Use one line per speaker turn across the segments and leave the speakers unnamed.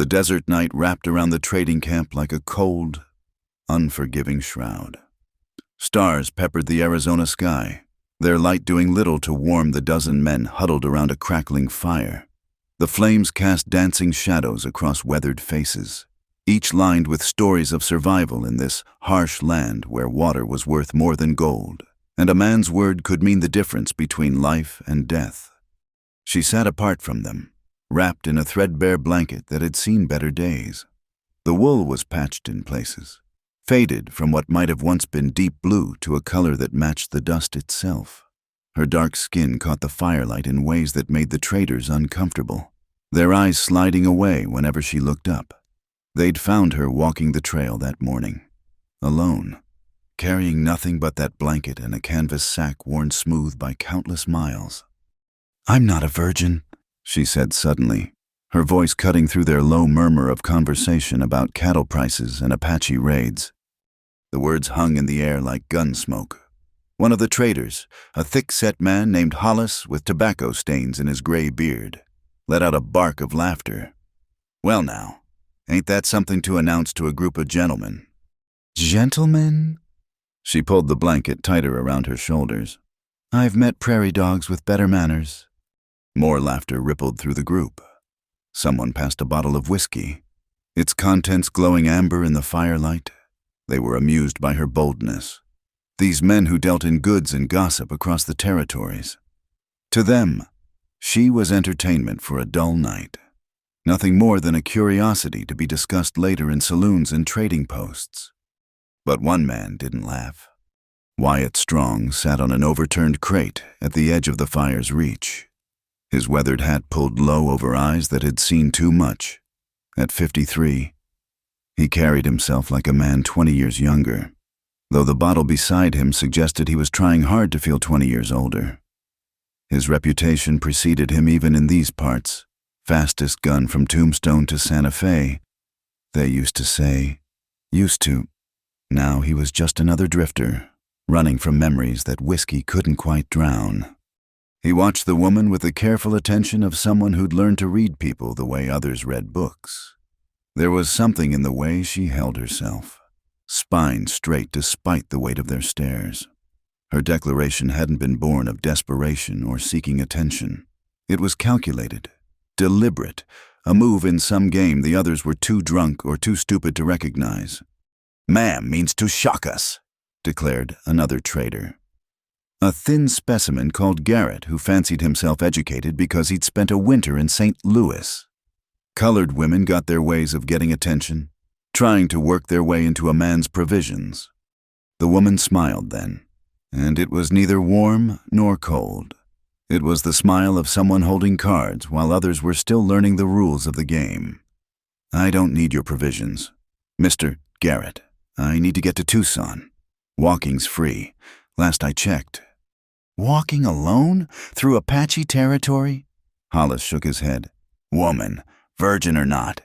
The desert night wrapped around the trading camp like a cold, unforgiving shroud. Stars peppered the Arizona sky, their light doing little to warm the dozen men huddled around a crackling fire. The flames cast dancing shadows across weathered faces, each lined with stories of survival in this harsh land where water was worth more than gold, and a man's word could mean the difference between life and death. She sat apart from them, wrapped in a threadbare blanket that had seen better days. The wool was patched in places, faded from what might have once been deep blue to a color that matched the dust itself. Her dark skin caught the firelight in ways that made the traders uncomfortable, their eyes sliding away whenever she looked up. They'd found her walking the trail that morning, alone, carrying nothing but that blanket and a canvas sack worn smooth by countless miles. "I'm not a virgin," she said suddenly, her voice cutting through their low murmur of conversation about cattle prices and Apache raids. The words hung in the air like gun smoke. One of the traders, a thick-set man named Hollis with tobacco stains in his gray beard, let out a bark of laughter. "Well now, ain't that something to announce to a group of gentlemen?" "Gentlemen?" She pulled the blanket tighter around her shoulders. "I've met prairie dogs with better manners." More laughter rippled through the group. Someone passed a bottle of whiskey, its contents glowing amber in the firelight. They were amused by her boldness. These men who dealt in goods and gossip across the territories. To them, she was entertainment for a dull night. Nothing more than a curiosity to be discussed later in saloons and trading posts. But one man didn't laugh. Wyatt Strong sat on an overturned crate at the edge of the fire's reach, his weathered hat pulled low over eyes that had seen too much. At 53, he carried himself like a man 20 years younger, though the bottle beside him suggested he was trying hard to feel 20 years older. His reputation preceded him even in these parts. Fastest gun from Tombstone to Santa Fe. They used to say, used to. Now he was just another drifter, running from memories that whiskey couldn't quite drown. He watched the woman with the careful attention of someone who'd learned to read people the way others read books. There was something in the way she held herself, spine straight despite the weight of their stares. Her declaration hadn't been born of desperation or seeking attention. It was calculated, deliberate, a move in some game the others were too drunk or too stupid to recognize. "Ma'am means to shock us," declared another trader. A thin specimen called Garrett who fancied himself educated because he'd spent a winter in St. Louis. Colored women got their ways of getting attention, trying to work their way into a man's provisions. The woman smiled then, and it was neither warm nor cold. It was the smile of someone holding cards while others were still learning the rules of the game. "I don't need your provisions. Mr. Garrett, I need to get to Tucson. Walking's free. Last I checked." "Walking alone? Through Apache territory?" Hollis shook his head. "Woman, virgin or not,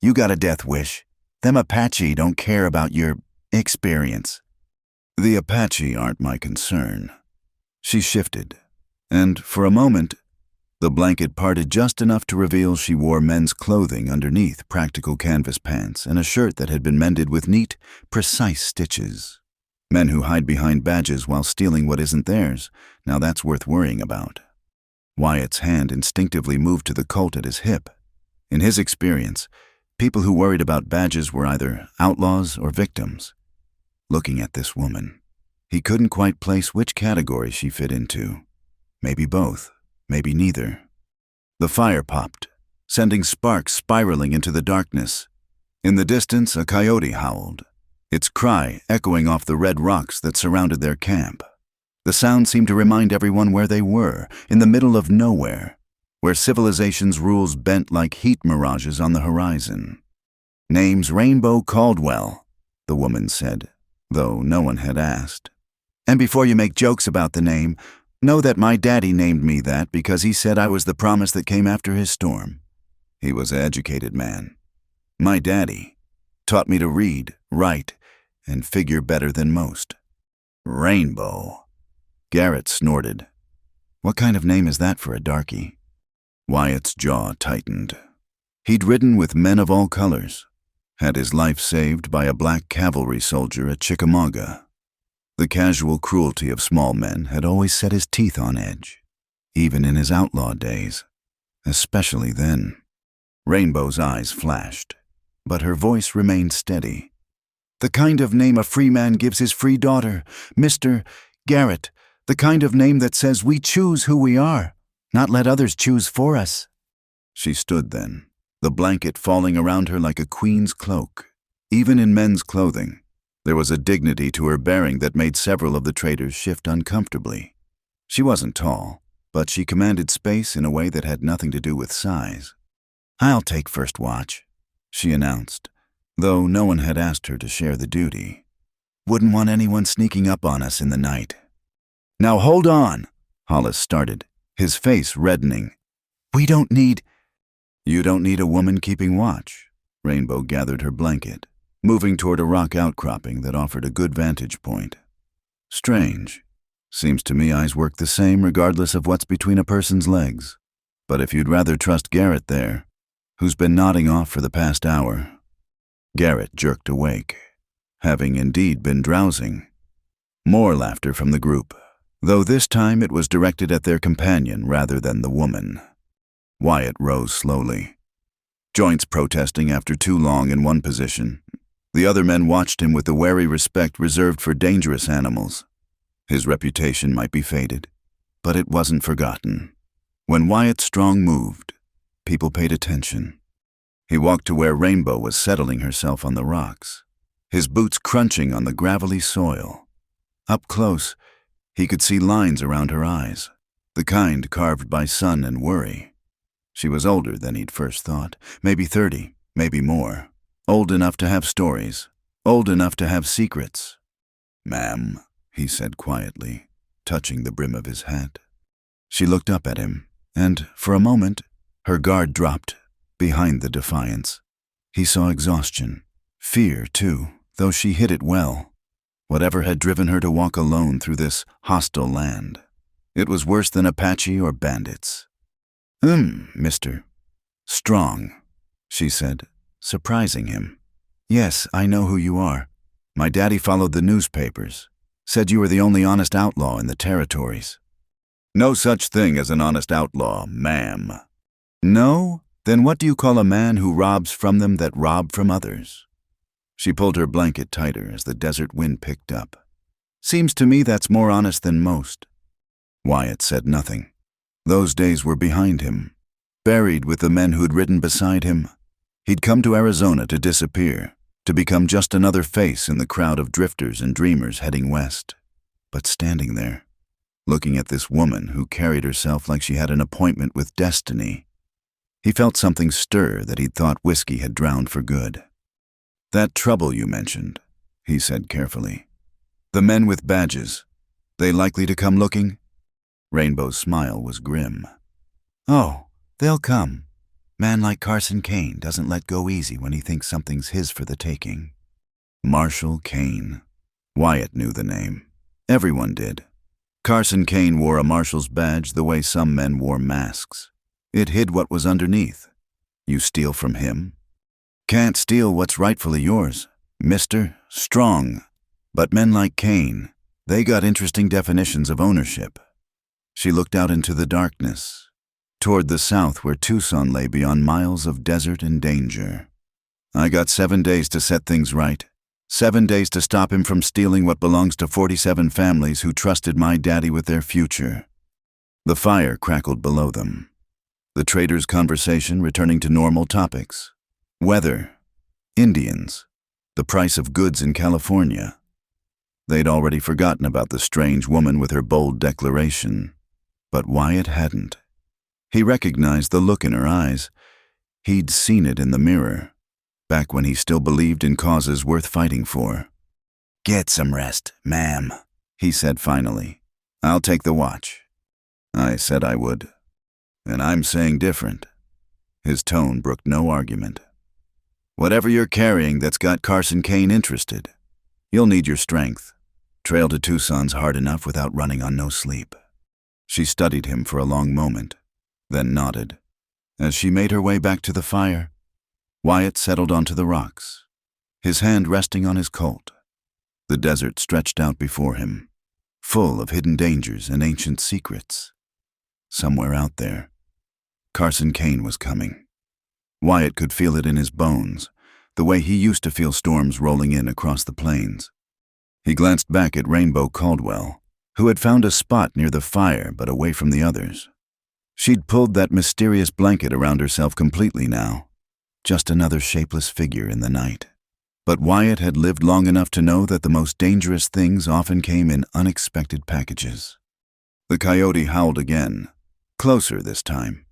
you got a death wish. Them Apache don't care about your experience." "The Apache aren't my concern." She shifted, and for a moment, the blanket parted just enough to reveal she wore men's clothing underneath practical canvas pants and a shirt that had been mended with neat, precise stitches. Men who hide behind badges while stealing what isn't theirs, now that's worth worrying about. Wyatt's hand instinctively moved to the Colt at his hip. In his experience, people who worried about badges were either outlaws or victims. Looking at this woman, he couldn't quite place which category she fit into. Maybe both, maybe neither. The fire popped, sending sparks spiraling into the darkness. In the distance, a coyote howled, its cry echoing off the red rocks that surrounded their camp. The sound seemed to remind everyone where they were, in the middle of nowhere, where civilization's rules bent like heat mirages on the horizon. "Name's Rainbow Caldwell," the woman said, though no one had asked. "And before you make jokes about the name, know that my daddy named me that because he said I was the promise that came after his storm. He was an educated man. My daddy taught me to read, write, and figure better than most." "Rainbow," Garrett snorted. "What kind of name is that for a darky?" Wyatt's jaw tightened. He'd ridden with men of all colors, had his life saved by a black cavalry soldier at Chickamauga. The casual cruelty of small men had always set his teeth on edge, even in his outlaw days, especially then. Rainbow's eyes flashed, but her voice remained steady. "The kind of name a free man gives his free daughter, Mr. Garrett, the kind of name that says we choose who we are, not let others choose for us." She stood then, the blanket falling around her like a queen's cloak. Even in men's clothing, there was a dignity to her bearing that made several of the traders shift uncomfortably. She wasn't tall, but she commanded space in a way that had nothing to do with size. "I'll take first watch," she announced, though no one had asked her to share the duty. "Wouldn't want anyone sneaking up on us in the night." "Now hold on," Hollis started, his face reddening. "We don't need—" "You don't need a woman keeping watch." Rainbow gathered her blanket, moving toward a rock outcropping that offered a good vantage point. "Strange. Seems to me eyes work the same regardless of what's between a person's legs. But if you'd rather trust Garrett there, who's been nodding off for the past hour." Garrett jerked awake, having indeed been drowsing. More laughter from the group, though this time it was directed at their companion rather than the woman. Wyatt rose slowly, joints protesting after too long in one position. The other men watched him with the wary respect reserved for dangerous animals. His reputation might be faded, but it wasn't forgotten. When Wyatt Strong moved, people paid attention. He walked to where Rainbow was settling herself on the rocks, his boots crunching on the gravelly soil. Up close, he could see lines around her eyes, the kind carved by sun and worry. She was older than he'd first thought, maybe 30, maybe more. Old enough to have stories, old enough to have secrets. "Ma'am," he said quietly, touching the brim of his hat. She looked up at him, and, for a moment, her guard dropped behind the defiance. He saw exhaustion, fear too, though she hid it well. Whatever had driven her to walk alone through this hostile land, it was worse than Apache or bandits. Mr. Strong," she said, surprising him. "Yes, I know who you are. My daddy followed the newspapers. Said you were the only honest outlaw in the territories." "No such thing as an honest outlaw, ma'am." "No? Then what do you call a man who robs from them that rob from others?" She pulled her blanket tighter as the desert wind picked up. "Seems to me that's more honest than most." Wyatt said nothing. Those days were behind him. Buried with the men who'd ridden beside him, he'd come to Arizona to disappear, to become just another face in the crowd of drifters and dreamers heading west. But standing there, looking at this woman who carried herself like she had an appointment with destiny, he felt something stir that he'd thought whiskey had drowned for good. "That trouble you mentioned," he said carefully. "The men with badges, they likely to come looking?" Rainbow's smile was grim. "Oh, they'll come. Man like Carson Kane doesn't let go easy when he thinks something's his for the taking." Marshall Kane. Wyatt knew the name. Everyone did. Carson Kane wore a marshal's badge the way some men wore masks. It hid what was underneath. You steal from him? Can't steal what's rightfully yours, Mr. Strong. But men like Kane, they got interesting definitions of ownership. She looked out into the darkness, toward the south where Tucson lay beyond miles of desert and danger. "I got 7 days to set things right. 7 days to stop him from stealing what belongs to 47 families who trusted my daddy with their future." The fire crackled below them, the traders' conversation returning to normal topics. Weather, Indians, the price of goods in California. They'd already forgotten about the strange woman with her bold declaration. But Wyatt hadn't. He recognized the look in her eyes. He'd seen it in the mirror, back when he still believed in causes worth fighting for. "Get some rest, ma'am," he said finally. "I'll take the watch." "I said I would. And I'm saying different." His tone brooked no argument. "Whatever you're carrying that's got Carson Kane interested, you'll need your strength. Trail to Tucson's hard enough without running on no sleep." She studied him for a long moment, then nodded. As she made her way back to the fire, Wyatt settled onto the rocks, his hand resting on his Colt. The desert stretched out before him, full of hidden dangers and ancient secrets. Somewhere out there, Carson Kane was coming. Wyatt could feel it in his bones, the way he used to feel storms rolling in across the plains. He glanced back at Rainbow Caldwell, who had found a spot near the fire but away from the others. She'd pulled that mysterious blanket around herself completely now, just another shapeless figure in the night. But Wyatt had lived long enough to know that the most dangerous things often came in unexpected packages. The coyote howled again, closer this time.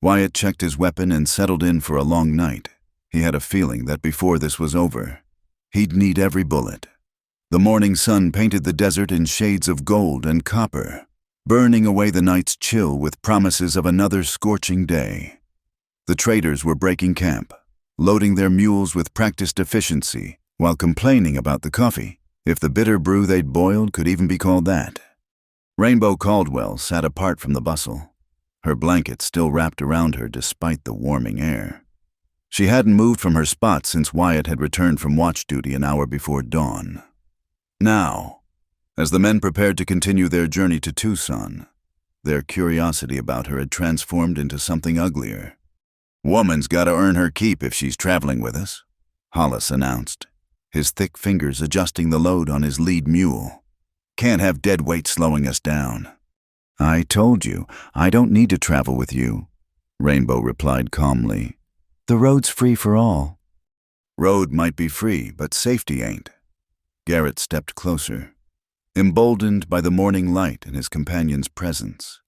Wyatt checked his weapon and settled in for a long night. He had a feeling that before this was over, he'd need every bullet. The morning sun painted the desert in shades of gold and copper, burning away the night's chill with promises of another scorching day. The traders were breaking camp, loading their mules with practiced efficiency while complaining about the coffee, if the bitter brew they'd boiled could even be called that. Rainbow Caldwell sat apart from the bustle, her blanket still wrapped around her despite the warming air. She hadn't moved from her spot since Wyatt had returned from watch duty an hour before dawn. Now, as the men prepared to continue their journey to Tucson, their curiosity about her had transformed into something uglier. "Woman's gotta earn her keep if she's traveling with us," Hollis announced, his thick fingers adjusting the load on his lead mule. "Can't have dead weight slowing us down." "I told you, I don't need to travel with you," Rainbow replied calmly. "The road's free for all." "Road might be free, but safety ain't." Garrett stepped closer, emboldened by the morning light and his companion's presence.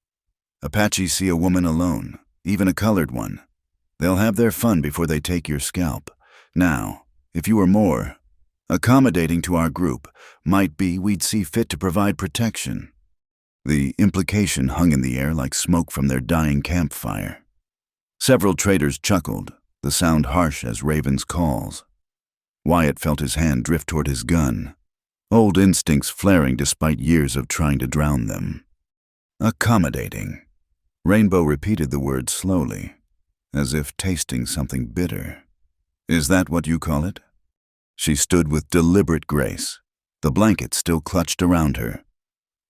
"Apaches see a woman alone, even a colored one. They'll have their fun before they take your scalp. Now, if you were more accommodating to our group, might be we'd see fit to provide protection." The implication hung in the air like smoke from their dying campfire. Several traders chuckled, the sound harsh as ravens' calls. Wyatt felt his hand drift toward his gun, old instincts flaring despite years of trying to drown them. Accommodating. Rainbow repeated the word slowly, as if tasting something bitter. "Is that what you call it?" She stood with deliberate grace, the blanket still clutched around her.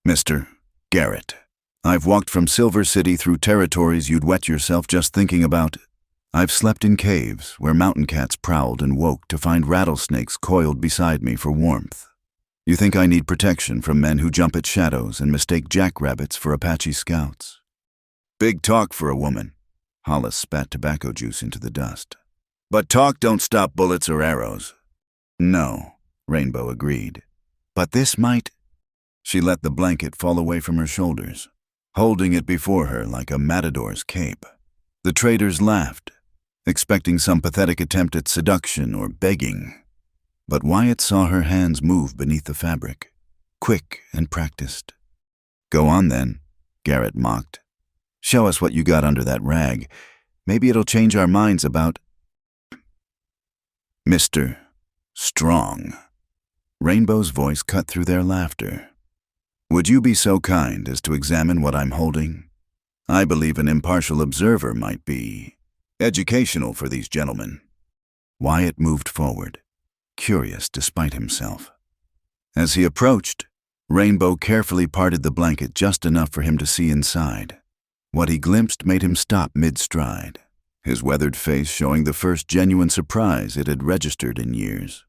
"Mr. Garrett, I've walked from Silver City through territories you'd wet yourself just thinking about. I've slept in caves where mountain cats prowled and woke to find rattlesnakes coiled beside me for warmth. You think I need protection from men who jump at shadows and mistake jackrabbits for Apache scouts?" "Big talk for a woman." Hollis spat tobacco juice into the dust. "But talk don't stop bullets or arrows." "No," Rainbow agreed. "But this might—" She let the blanket fall away from her shoulders, holding it before her like a matador's cape. The traders laughed, expecting some pathetic attempt at seduction or begging. But Wyatt saw her hands move beneath the fabric, quick and practiced. "Go on then," Garrett mocked. "Show us what you got under that rag. Maybe it'll change our minds about—" "Mr. Strong." Rainbow's voice cut through their laughter. "Would you be so kind as to examine what I'm holding? I believe an impartial observer might be educational for these gentlemen." Wyatt moved forward, curious despite himself. As he approached, Rainbow carefully parted the blanket just enough for him to see inside. What he glimpsed made him stop mid-stride, his weathered face showing the first genuine surprise it had registered in years.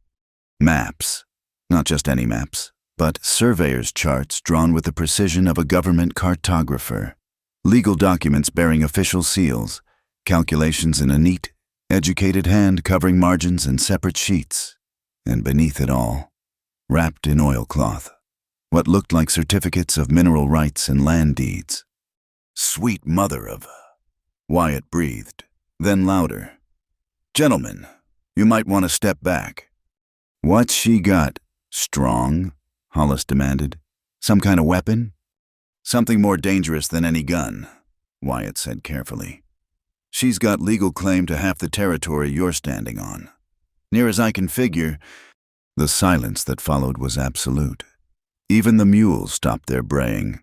Maps. Not just any maps, but surveyor's charts drawn with the precision of a government cartographer. Legal documents bearing official seals, calculations in a neat, educated hand covering margins and separate sheets. And beneath it all, wrapped in oilcloth, what looked like certificates of mineral rights and land deeds. "Sweet mother of—" Wyatt breathed, then louder. "Gentlemen, you might want to step back." "What's she got, Strong?" Hollis demanded. "Some kind of weapon?" "Something more dangerous than any gun," Wyatt said carefully. "She's got legal claim to half the territory you're standing on. Near as I can figure—" The silence that followed was absolute. Even the mules stopped their braying,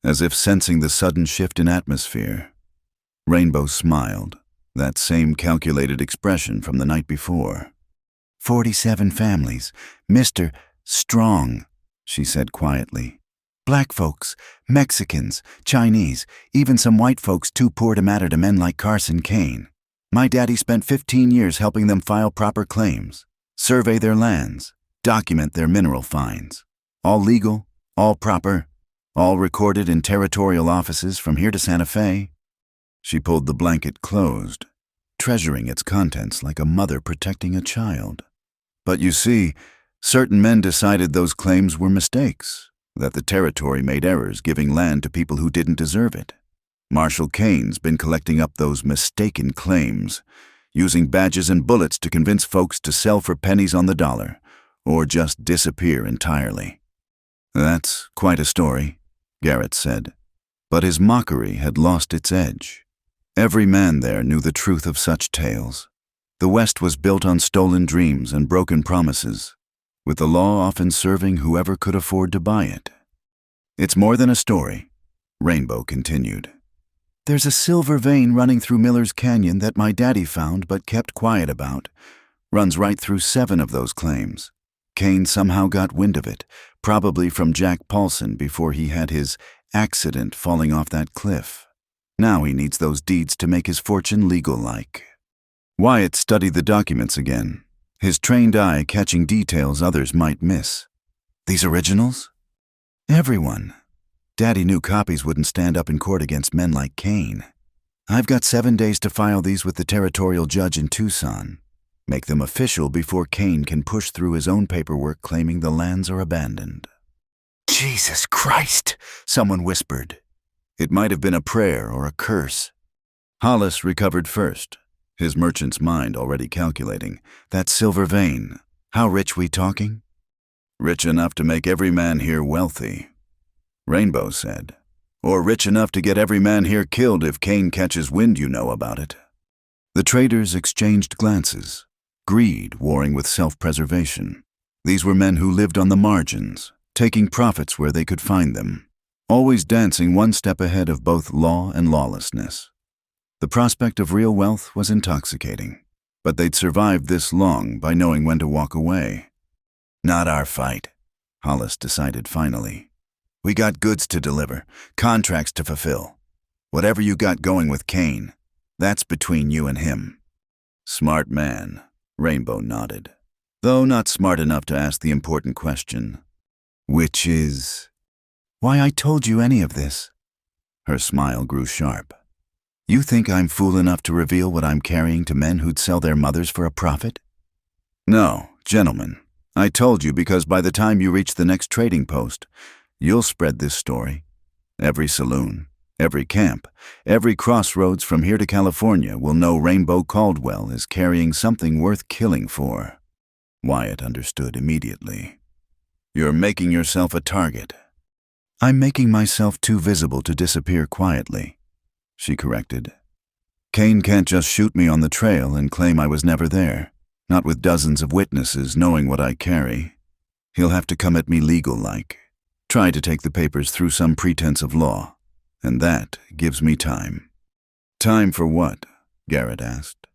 as if sensing the sudden shift in atmosphere. Rainbow smiled, That same calculated expression from the night before. 47 families. Mr. Strong, she said quietly. Black folks, Mexicans, Chinese, even some white folks too poor to matter to men like Carson Kane. My daddy spent 15 years helping them file proper claims, survey their lands, document their mineral finds. All legal, all proper, all recorded in territorial offices from here to Santa Fe. She pulled the blanket closed, treasuring its contents like a mother protecting a child. But you see, certain men decided those claims were mistakes, that the territory made errors giving land to people who didn't deserve it. Marshal Kane's been collecting up those mistaken claims, using badges and bullets to convince folks to sell for pennies on the dollar, or just disappear entirely. That's quite a story, Garrett said, but his mockery had lost its edge. Every man there knew the truth of such tales. The West was built on stolen dreams and broken promises, with the law often serving whoever could afford to buy it. It's more than a story, Rainbow continued. There's a silver vein running through Miller's Canyon that my daddy found but kept quiet about. Runs right through 7 of those claims. Kane somehow got wind of it, probably from Jack Paulson before he had his accident falling off that cliff. Now he needs those deeds to make his fortune legal-like. Wyatt studied the documents again, his trained eye catching details others might miss. These originals? Everyone. Daddy knew copies wouldn't stand up in court against men like Kane. I've got 7 days to file these with the territorial judge in Tucson. Make them official before Kane can push through his own paperwork claiming the lands are abandoned. Jesus Christ, someone whispered. It might have been a prayer or a curse. Hollis recovered first, his merchant's mind already calculating. That silver vein, how rich we talking? Rich enough to make every man here wealthy, Rainbow said. Or rich enough to get every man here killed if Kane catches wind you know about it. The traders exchanged glances, greed warring with self-preservation. These were men who lived on the margins, taking profits where they could find them, always dancing one step ahead of both law and lawlessness. The prospect of real wealth was intoxicating, but they'd survived this long by knowing when to walk away. Not our fight, Hollis decided finally. We got goods to deliver, contracts to fulfill. Whatever you got going with Kane, that's between you and him. Smart man, Rainbow nodded, though not smart enough to ask the important question. Which is, why I told you any of this. Her smile grew sharp. You think I'm fool enough to reveal what I'm carrying to men who'd sell their mothers for a profit? No, gentlemen, I told you because by the time you reach the next trading post, you'll spread this story. Every saloon, every camp, every crossroads from here to California will know Rainbow Caldwell is carrying something worth killing for. Wyatt understood immediately. You're making yourself a target. I'm making myself too visible to disappear quietly, she corrected. Kane can't just shoot me on the trail and claim I was never there, not with dozens of witnesses knowing what I carry. He'll have to come at me legal-like. Try to take the papers through some pretense of law, and that gives me time. Time for what? Garrett asked.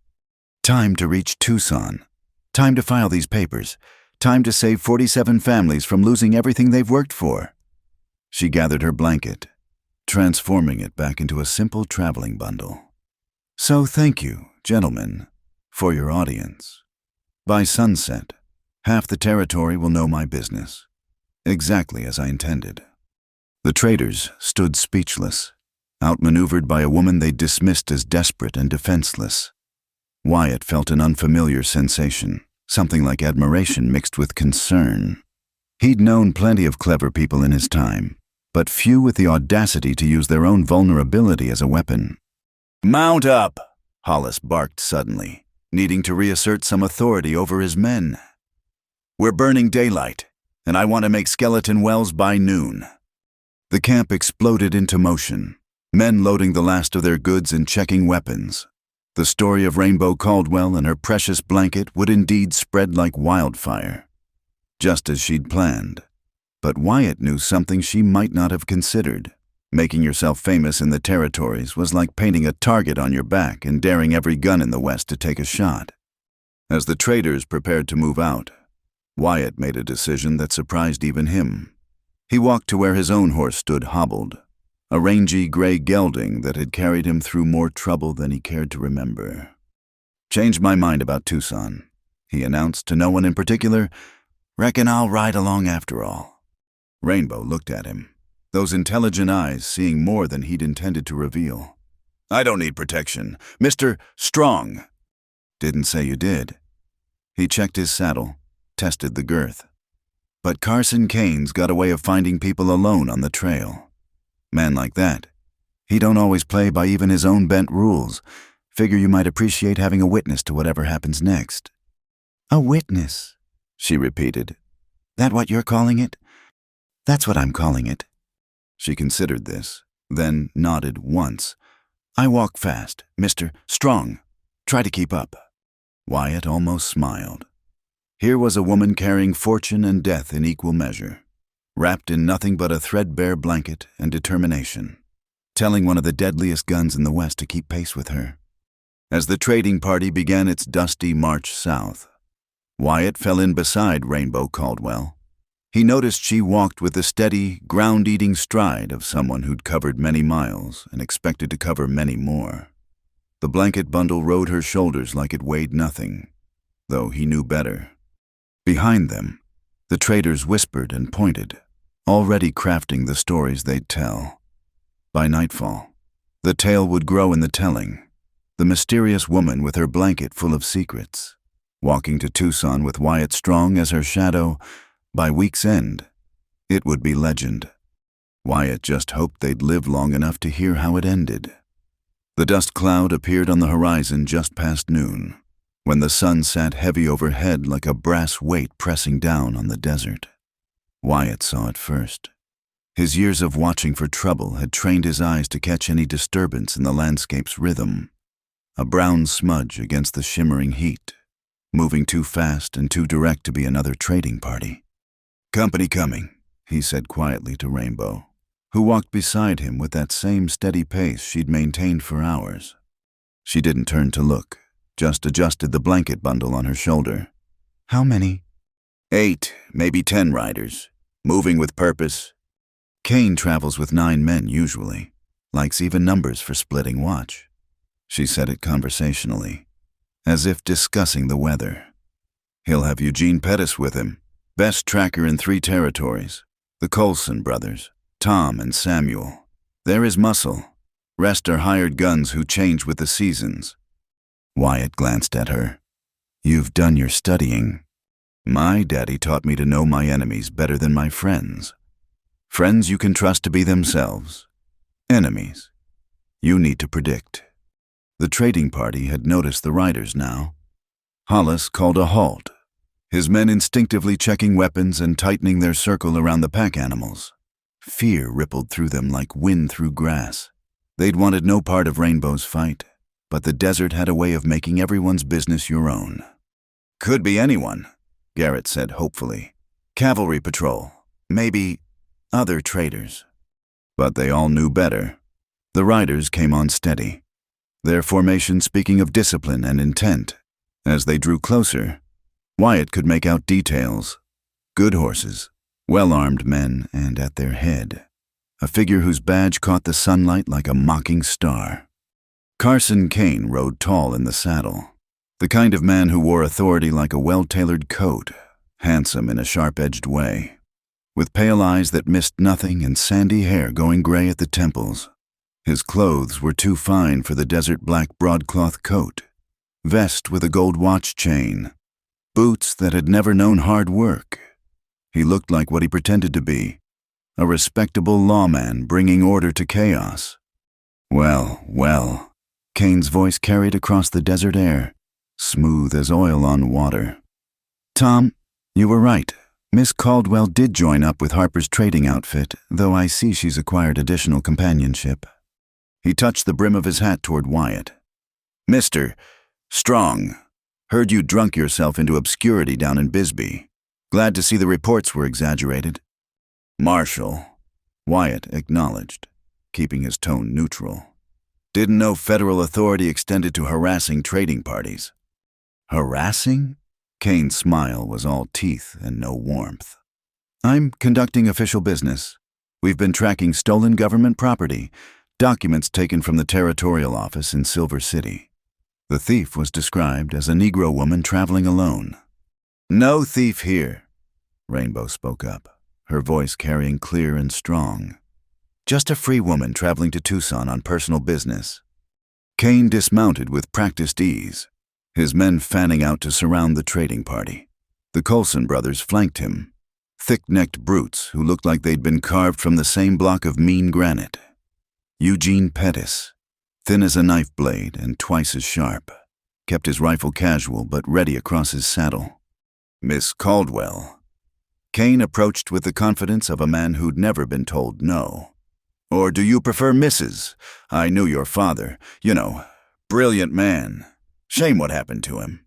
Time to reach Tucson. Time to file these papers. Time to save 47 families from losing everything they've worked for. She gathered her blanket, transforming it back into a simple traveling bundle. So thank you, gentlemen, for your audience. By sunset, half the territory will know my business. Exactly as I intended. The traders stood speechless, outmaneuvered by a woman they dismissed as desperate and defenseless. Wyatt felt an unfamiliar sensation, something like admiration mixed with concern. He'd known plenty of clever people in his time, but few with the audacity to use their own vulnerability as a weapon. Mount up, Hollis barked suddenly, needing to reassert some authority over his men. We're burning daylight, and I want to make Skeleton Wells by noon. The camp exploded into motion, men loading the last of their goods and checking weapons. The story of Rainbow Caldwell and her precious blanket would indeed spread like wildfire, just as she'd planned. But Wyatt knew something she might not have considered. Making yourself famous in the territories was like painting a target on your back and daring every gun in the West to take a shot. As the traders prepared to move out, Wyatt made a decision that surprised even him. He walked to where his own horse stood hobbled, a rangy gray gelding that had carried him through more trouble than he cared to remember. "Changed my mind about Tucson," he announced to no one in particular. "Reckon I'll ride along after all." Rainbow looked at him, those intelligent eyes seeing more than he'd intended to reveal. "I don't need protection. Mr. Strong." "Didn't say you did." He checked his saddle, tested the girth. But Carson Kane's got a way of finding people alone on the trail. Man like that, he don't always play by even his own bent rules. Figure you might appreciate having a witness to whatever happens next. "A witness," she repeated. "That what you're calling it?" "That's what I'm calling it." She considered this, then nodded once. "I walk fast, Mr. Strong. Try to keep up." Wyatt almost smiled. Here was a woman carrying fortune and death in equal measure, wrapped in nothing but a threadbare blanket and determination, telling one of the deadliest guns in the West to keep pace with her. As the trading party began its dusty march south, Wyatt fell in beside Rainbow Caldwell. He noticed she walked with the steady, ground-eating stride of someone who'd covered many miles and expected to cover many more. The blanket bundle rode her shoulders like it weighed nothing, though he knew better. Behind them, the traders whispered and pointed, already crafting the stories they'd tell. By nightfall, the tale would grow in the telling. The mysterious woman with her blanket full of secrets, walking to Tucson with Wyatt Strong as her shadow. By week's end, it would be legend. Wyatt just hoped they'd live long enough to hear how it ended. The dust cloud appeared on the horizon just past noon, when the sun sat heavy overhead like a brass weight pressing down on the desert. Wyatt saw it first. His years of watching for trouble had trained his eyes to catch any disturbance in the landscape's rhythm. A brown smudge against the shimmering heat, moving too fast and too direct to be another trading party. "Company coming," he said quietly to Rainbow, who walked beside him with that same steady pace she'd maintained for hours. She didn't turn to look, just adjusted the blanket bundle on her shoulder. "How many?" 8, maybe 10 riders, moving with purpose. Kane travels with 9 men usually, likes even numbers for splitting watch." She said it conversationally, as if discussing the weather. "He'll have Eugene Pettis with him, best tracker in 3 territories. The Colson brothers, Tom and Samuel. They're his muscle. Rest are hired guns who change with the seasons." Wyatt glanced at her. "You've done your studying." "My daddy taught me to know my enemies better than my friends. Friends you can trust to be themselves. Enemies you need to predict." The trading party had noticed the riders now. Hollis called a halt, his men instinctively checking weapons and tightening their circle around the pack animals. Fear rippled through them like wind through grass. They'd wanted no part of Rainbow's fight, but the desert had a way of making everyone's business your own. "Could be anyone," Garrett said hopefully. "Cavalry patrol, maybe other traders." But they all knew better. The riders came on steady, their formation speaking of discipline and intent. As they drew closer, Wyatt could make out details. Good horses, well-armed men, and at their head, a figure whose badge caught the sunlight like a mocking star. Carson Kane rode tall in the saddle, the kind of man who wore authority like a well-tailored coat, handsome in a sharp-edged way, with pale eyes that missed nothing and sandy hair going gray at the temples. His clothes were too fine for the desert black broadcloth coat, vest with a gold watch chain, boots that had never known hard work. He looked like what he pretended to be, a respectable lawman bringing order to chaos. "Well, well," Kane's voice carried across the desert air, smooth as oil on water. "Tom, you were right. Miss Caldwell did join up with Harper's trading outfit, though I see she's acquired additional companionship." He touched the brim of his hat toward Wyatt. "Mr. Strong, heard you drunk yourself into obscurity down in Bisbee. Glad to see the reports were exaggerated." "Marshal," Wyatt acknowledged. keeping his tone neutral. Didn't know federal authority extended to harassing trading parties. Harassing? Kane's smile was all teeth and no warmth. I'm conducting official business. We've been tracking stolen government property, documents taken from the territorial office in Silver City. The thief was described as a Negro woman traveling alone. No thief here, Rainbow spoke up, her voice carrying clear and strong. Just a free woman traveling to Tucson on personal business. Kane dismounted with practiced ease, his men fanning out to surround the trading party. The Colson brothers flanked him, thick-necked brutes who looked like they'd been carved from the same block of mean granite. Eugene Pettis, thin as a knife blade and twice as sharp, kept his rifle casual but ready across his saddle. Miss Caldwell. Kane approached with the confidence of a man who'd never been told no. Or do you prefer Mrs.? I knew your father. You know, brilliant man. Shame what happened to him.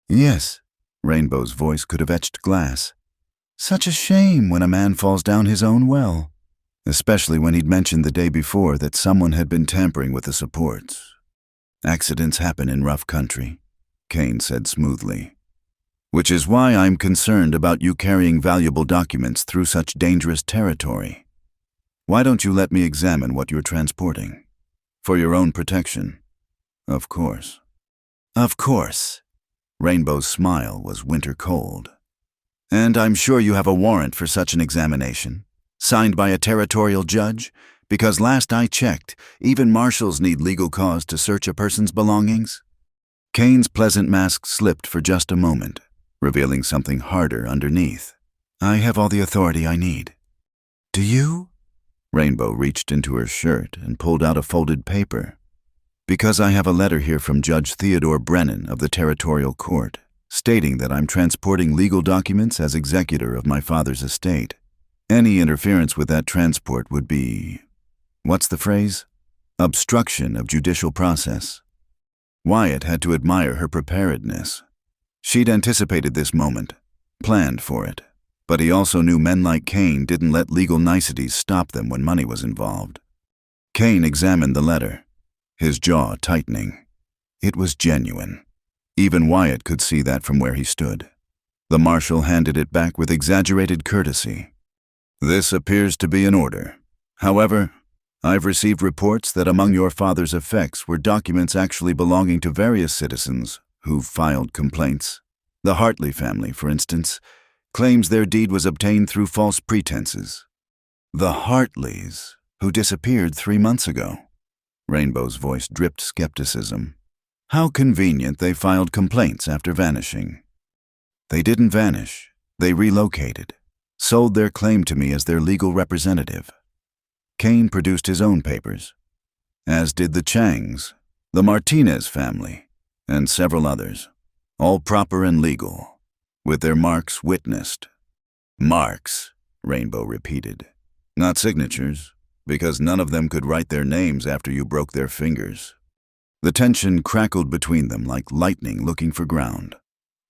Yes, Rainbow's voice could have etched glass. Such a shame when a man falls down his own well. Especially when he'd mentioned the day before that someone had been tampering with the supports. Accidents happen in rough country, Kane said smoothly. Which is why I'm concerned about you carrying valuable documents through such dangerous territory. Why don't you let me examine what you're transporting? For your own protection. Of course. Of course. Rainbow's smile was winter cold. And I'm sure you have a warrant for such an examination, signed by a territorial judge, because last I checked, even marshals need legal cause to search a person's belongings. Kane's pleasant mask slipped for just a moment, revealing something harder underneath. I have all the authority I need. Do you? Rainbow reached into her shirt and pulled out a folded paper. Because I have a letter here from Judge Theodore Brennan of the Territorial Court, stating that I'm transporting legal documents as executor of my father's estate. Any interference with that transport would be, what's the phrase? Obstruction of judicial process. Wyatt had to admire her preparedness. She'd anticipated this moment, planned for it. But he also knew men like Kane didn't let legal niceties stop them when money was involved. Kane examined the letter, his jaw tightening. It was genuine. Even Wyatt could see that from where he stood. The marshal handed it back with exaggerated courtesy. This appears to be in order. However, I've received reports that among your father's effects were documents actually belonging to various citizens who've filed complaints. The Hartley family, for instance, claims their deed was obtained through false pretenses. The Hartleys, who disappeared 3 months ago. Rainbow's voice dripped skepticism. How convenient they filed complaints after vanishing. They didn't vanish. They relocated, sold their claim to me as their legal representative. Kane produced his own papers, as did the Changs, the Martinez family, and several others, all proper and legal, with their marks witnessed. Marks, Rainbow repeated. Not signatures, because none of them could write their names after you broke their fingers. The tension crackled between them like lightning looking for ground.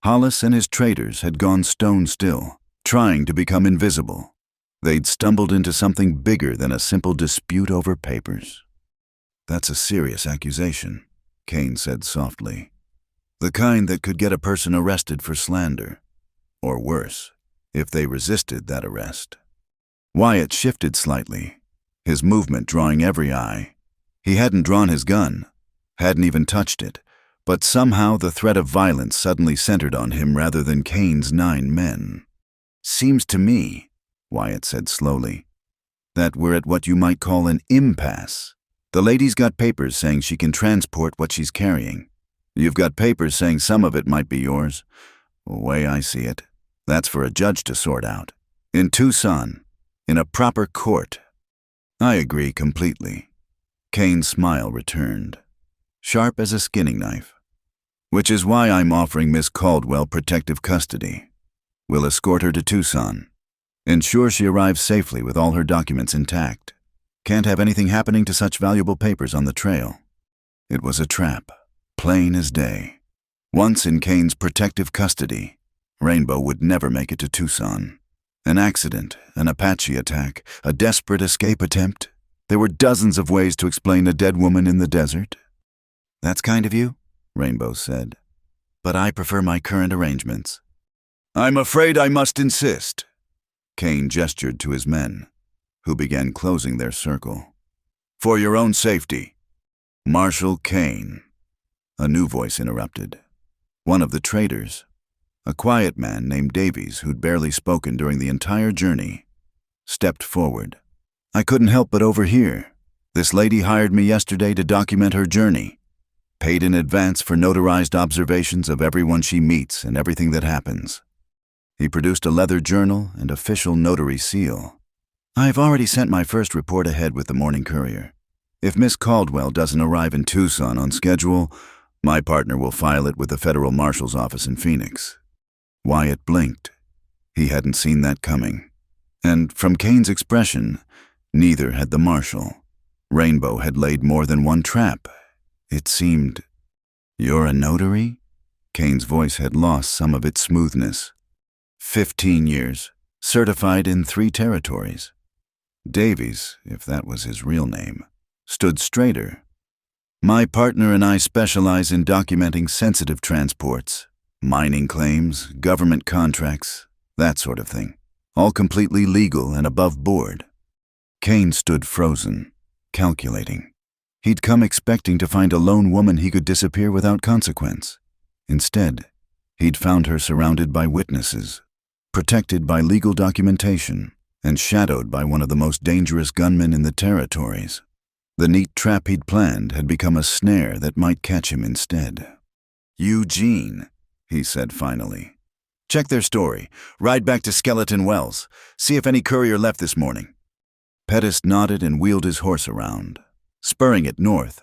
Hollis and his traders had gone stone still, trying to become invisible. They'd stumbled into something bigger than a simple dispute over papers. That's a serious accusation, Kane said softly. The kind that could get a person arrested for slander. Or worse, if they resisted that arrest. Wyatt shifted slightly, his movement drawing every eye. He hadn't drawn his gun, hadn't even touched it, but somehow the threat of violence suddenly centered on him rather than Kane's 9 men. Seems to me, Wyatt said slowly, that we're at what you might call an impasse. The lady's got papers saying she can transport what she's carrying. You've got papers saying some of it might be yours. The way I see it, that's for a judge to sort out. In Tucson, in a proper court. I agree completely. Kane's smile returned, sharp as a skinning knife. Which is why I'm offering Miss Caldwell protective custody. We'll escort her to Tucson. Ensure she arrives safely with all her documents intact. Can't have anything happening to such valuable papers on the trail. It was a trap, plain as day. Once in Kane's protective custody, Rainbow would never make it to Tucson. An accident, an Apache attack, a desperate escape attempt. There were dozens of ways to explain a dead woman in the desert. "That's kind of you," Rainbow said, "but I prefer my current arrangements." "I'm afraid I must insist." Kane gestured to his men, who began closing their circle. "For your own safety." "Marshal Kane," a new voice interrupted. One of the traders, a quiet man named Davies who'd barely spoken during the entire journey, stepped forward. "I couldn't help but overhear. This lady hired me yesterday to document her journey. Paid in advance for notarized observations of everyone she meets and everything that happens." He produced a leather journal and official notary seal. "I've already sent my first report ahead with the morning courier. If Miss Caldwell doesn't arrive in Tucson on schedule, my partner will file it with the federal marshal's office in Phoenix." Wyatt blinked. He hadn't seen that coming. And from Kane's expression, neither had the marshal. Rainbow had laid more than one trap. It seemed. "You're a notary?" Kane's voice had lost some of its smoothness. 15 years, certified in 3 territories. Davies, if that was his real name, stood straighter. "My partner and I specialize in documenting sensitive transports, mining claims, government contracts, that sort of thing. All completely legal and above board." Kane stood frozen, calculating. He'd come expecting to find a lone woman he could disappear without consequence. Instead, he'd found her surrounded by witnesses, protected by legal documentation, and shadowed by one of the most dangerous gunmen in the territories. The neat trap he'd planned had become a snare that might catch him instead. "Eugene," he said finally. "Check their story. Ride back to Skeleton Wells. See if any courier left this morning." Pettis nodded and wheeled his horse around, spurring it north.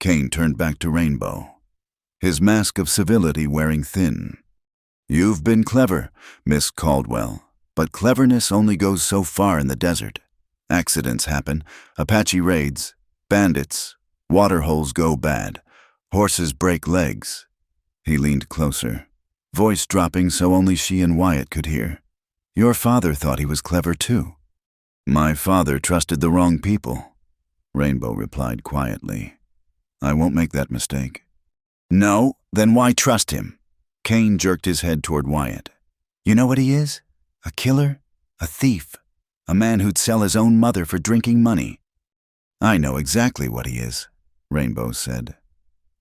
Kane turned back to Rainbow, his mask of civility wearing thin. "You've been clever, Miss Caldwell, but cleverness only goes so far in the desert. Accidents happen, Apache raids, bandits, water holes go bad, horses break legs." He leaned closer, voice dropping so only she and Wyatt could hear. "Your father thought he was clever too." "My father trusted the wrong people," Rainbow replied quietly. "I won't make that mistake." "No? Then why trust him?" Kane jerked his head toward Wyatt. "You know what he is? A killer? A thief? A man who'd sell his own mother for drinking money." "I know exactly what he is," Rainbow said.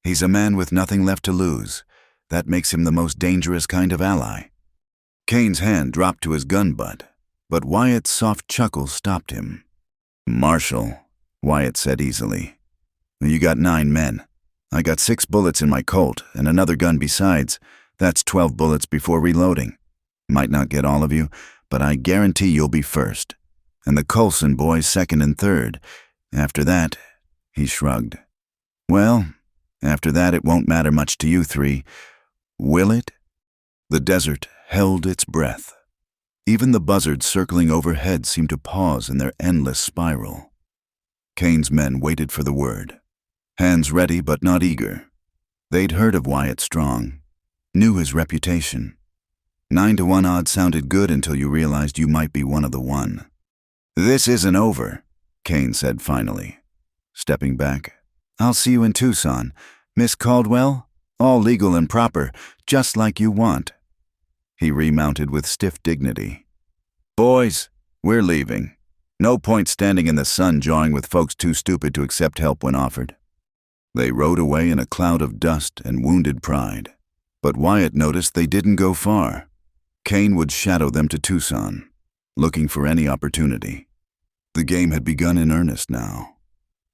"He's a man with nothing left to lose. That makes him the most dangerous kind of ally." Kane's hand dropped to his gun butt, but Wyatt's soft chuckle stopped him. "Marshal," Wyatt said easily. "You got 9 men. I got 6 bullets in my Colt and another gun besides. That's 12 bullets before reloading. Might not get all of you, but I guarantee you'll be first. And the Coulson boys second and third. After that," he shrugged. "Well, after that it won't matter much to you 3. Will it?" The desert held its breath. Even the buzzards circling overhead seemed to pause in their endless spiral. Kane's men waited for the word, hands ready but not eager. They'd heard of Wyatt Strong, knew his reputation. 9-to-1 odds sounded good until you realized you might be one of the one. "This isn't over," Kane said finally, stepping back. "I'll see you in Tucson. Miss Caldwell, all legal and proper, just like you want." He remounted with stiff dignity. "Boys, we're leaving. No point standing in the sun jawing with folks too stupid to accept help when offered." They rode away in a cloud of dust and wounded pride. But Wyatt noticed they didn't go far. Kane would shadow them to Tucson, looking for any opportunity. The game had begun in earnest now,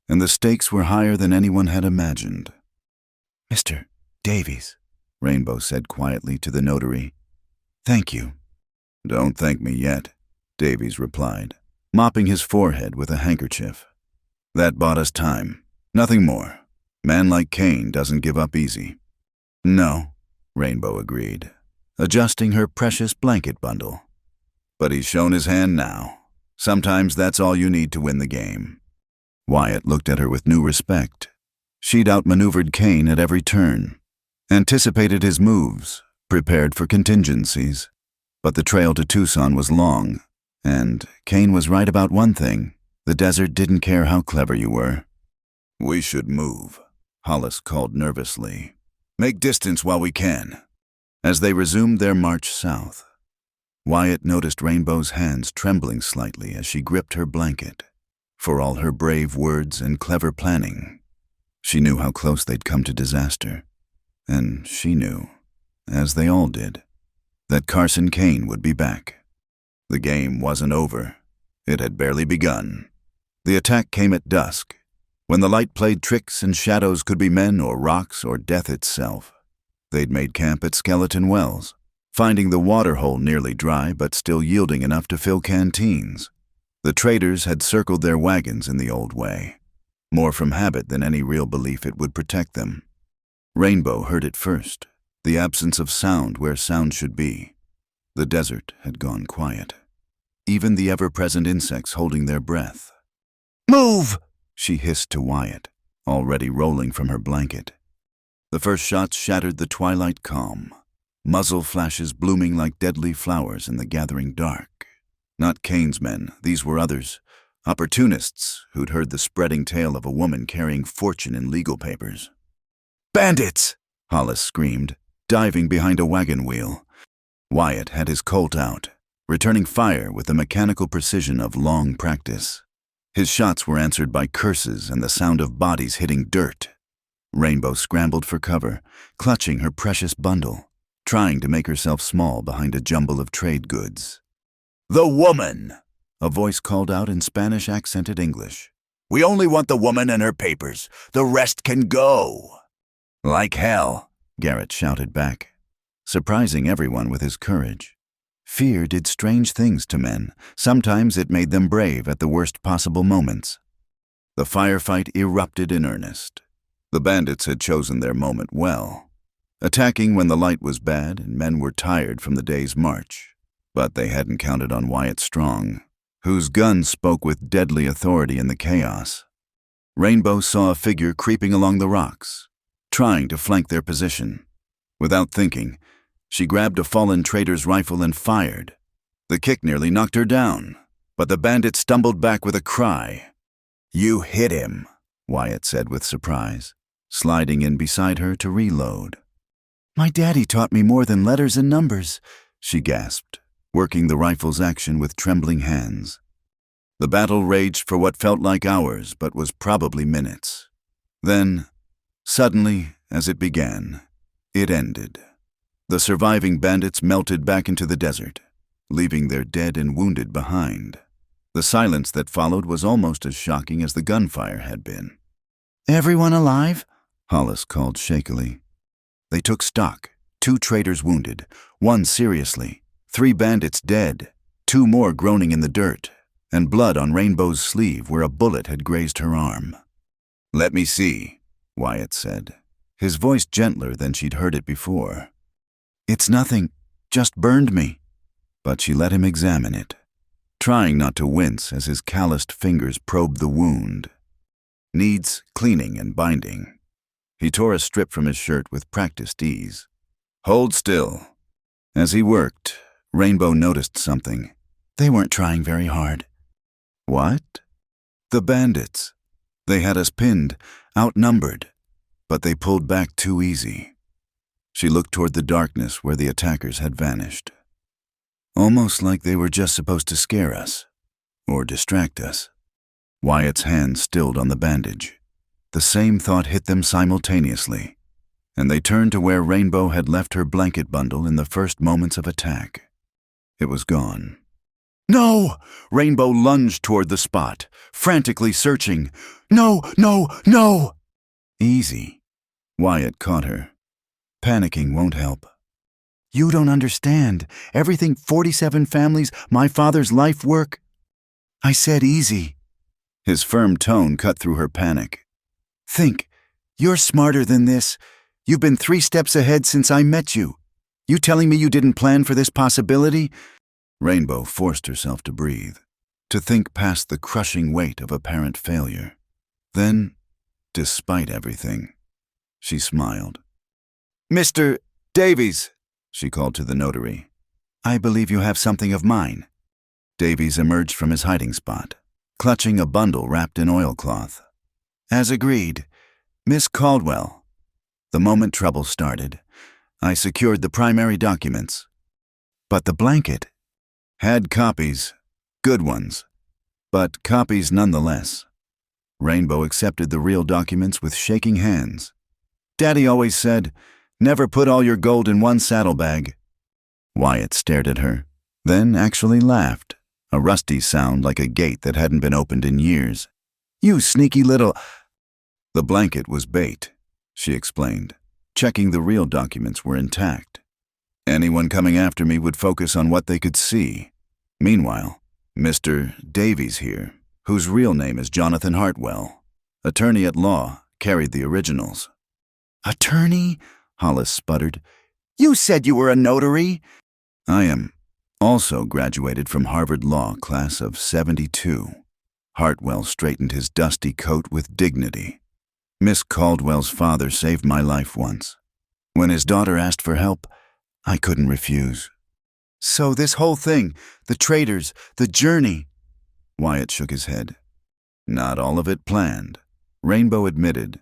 and the stakes were higher than anyone had imagined. "Mr. Davies," Rainbow said quietly to the notary, "thank you." "Don't thank me yet," Davies replied, mopping his forehead with a handkerchief. "That bought us time. Nothing more. Man like Kane doesn't give up easy." "No," Rainbow agreed, adjusting her precious blanket bundle. "But he's shown his hand now. Sometimes that's all you need to win the game." Wyatt looked at her with new respect. She'd outmaneuvered Kane at every turn, anticipated his moves, prepared for contingencies. But the trail to Tucson was long, and Kane was right about one thing. The desert didn't care how clever you were. "We should move," Hollis called nervously. "Make distance while we can." As they resumed their march south, Wyatt noticed Rainbow's hands trembling slightly as she gripped her blanket. For all her brave words and clever planning, she knew how close they'd come to disaster. And she knew, as they all did, that Carson Kane would be back. The game wasn't over. It had barely begun. The attack came at dusk, when the light played tricks and shadows could be men or rocks or death itself. They'd made camp at Skeleton Wells, finding the water hole nearly dry but still yielding enough to fill canteens. The traders had circled their wagons in the old way, more from habit than any real belief it would protect them. Rainbow heard it first, the absence of sound where sound should be. The desert had gone quiet, even the ever-present insects holding their breath. "Move!" she hissed to Wyatt, already rolling from her blanket. The first shots shattered the twilight calm, muzzle flashes blooming like deadly flowers in the gathering dark. Not Kane's men, these were others, opportunists who'd heard the spreading tale of a woman carrying fortune in legal papers. "Bandits!" Hollis screamed, diving behind a wagon wheel. Wyatt had his Colt out, returning fire with the mechanical precision of long practice. His shots were answered by curses and the sound of bodies hitting dirt. Rainbow scrambled for cover, clutching her precious bundle, trying to make herself small behind a jumble of trade goods. "The woman!" a voice called out in Spanish-accented English. "We only want the woman and her papers. The rest can go." "Like hell," Garrett shouted back, surprising everyone with his courage. Fear did strange things to men. Sometimes it made them brave at the worst possible moments. The firefight erupted in earnest. The bandits had chosen their moment well, attacking when the light was bad and men were tired from the day's march. But they hadn't counted on Wyatt Strong, whose gun spoke with deadly authority in the chaos. Rainbow saw a figure creeping along the rocks, trying to flank their position. Without thinking, she grabbed a fallen trader's rifle and fired. The kick nearly knocked her down, but the bandit stumbled back with a cry. "You hit him," Wyatt said with surprise, sliding in beside her to reload. "My daddy taught me more than letters and numbers," she gasped, working the rifle's action with trembling hands. The battle raged for what felt like hours but was probably minutes. Then, suddenly, as it began, it ended. The surviving bandits melted back into the desert, leaving their dead and wounded behind. The silence that followed was almost as shocking as the gunfire had been. "Everyone alive?" Hollis called shakily. They took stock. 2 traders wounded, 1 seriously, 3 bandits dead, 2 more groaning in the dirt, and blood on Rainbow's sleeve where a bullet had grazed her arm. "Let me see," Wyatt said, his voice gentler than she'd heard it before. "It's nothing, just burned me." But she let him examine it, trying not to wince as his calloused fingers probed the wound. "Needs cleaning and binding." He tore a strip from his shirt with practiced ease. "Hold still." As he worked, Rainbow noticed something. They weren't trying very hard. "What?" "The bandits. They had us pinned, outnumbered, but they pulled back too easy." She looked toward the darkness where the attackers had vanished. Almost like they were just supposed to scare us, or distract us. Wyatt's hand stilled on the bandage. The same thought hit them simultaneously, and they turned to where Rainbow had left her blanket bundle in the first moments of attack. It was gone. "No!" Rainbow lunged toward the spot, frantically searching. "No, no, no!" "Easy." Wyatt caught her. "Panicking won't help." "You don't understand. Everything 47 families, my father's life work." "I said easy." His firm tone cut through her panic. "Think. You're smarter than this. You've been 3 steps ahead since I met you. You telling me you didn't plan for this possibility?" Rainbow forced herself to breathe, to think past the crushing weight of apparent failure. Then, despite everything, she smiled. "Mr. Davies," she called to the notary. "I believe you have something of mine." Davies emerged from his hiding spot, clutching a bundle wrapped in oilcloth. As agreed, Miss Caldwell. The moment trouble started, I secured the primary documents. But the blanket had copies, good ones, but copies nonetheless. Rainbow accepted the real documents with shaking hands. Daddy always said, "Never put all your gold in one saddlebag." Wyatt stared at her, then actually laughed, a rusty sound like a gate that hadn't been opened in years. "You sneaky little—" The blanket was bait, she explained, checking the real documents were intact. Anyone coming after me would focus on what they could see. Meanwhile, Mr. Davies here, whose real name is Jonathan Hartwell, attorney at law, carried the originals. "Attorney?" Hollis sputtered. "You said you were a notary." "I am. Also graduated from Harvard Law, class of '72. Hartwell straightened his dusty coat with dignity. "Miss Caldwell's father saved my life once. When his daughter asked for help, I couldn't refuse." "So this whole thing, the traitors, the journey—" Wyatt shook his head. "Not all of it planned," Rainbow admitted.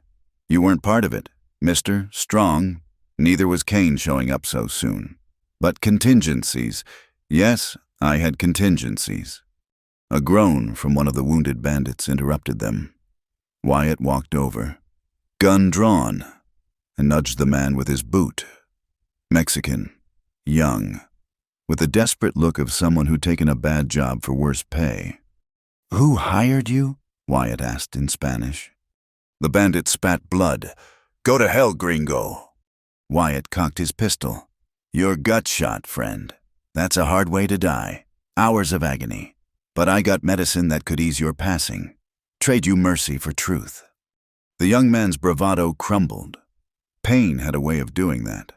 "You weren't part of it, Mr. Strong. Neither was Kane showing up so soon. But contingencies. Yes, I had contingencies." A groan from one of the wounded bandits interrupted them. Wyatt walked over, gun drawn, and nudged the man with his boot. Mexican, young, with the desperate look of someone who'd taken a bad job for worse pay. "Who hired you?" Wyatt asked in Spanish. The bandit spat blood. "Go to hell, gringo." Wyatt cocked his pistol. "You're gut shot, friend. That's a hard way to die. Hours of agony. But I got medicine that could ease your passing. Trade you mercy for truth." The young man's bravado crumbled. Pain had a way of doing that.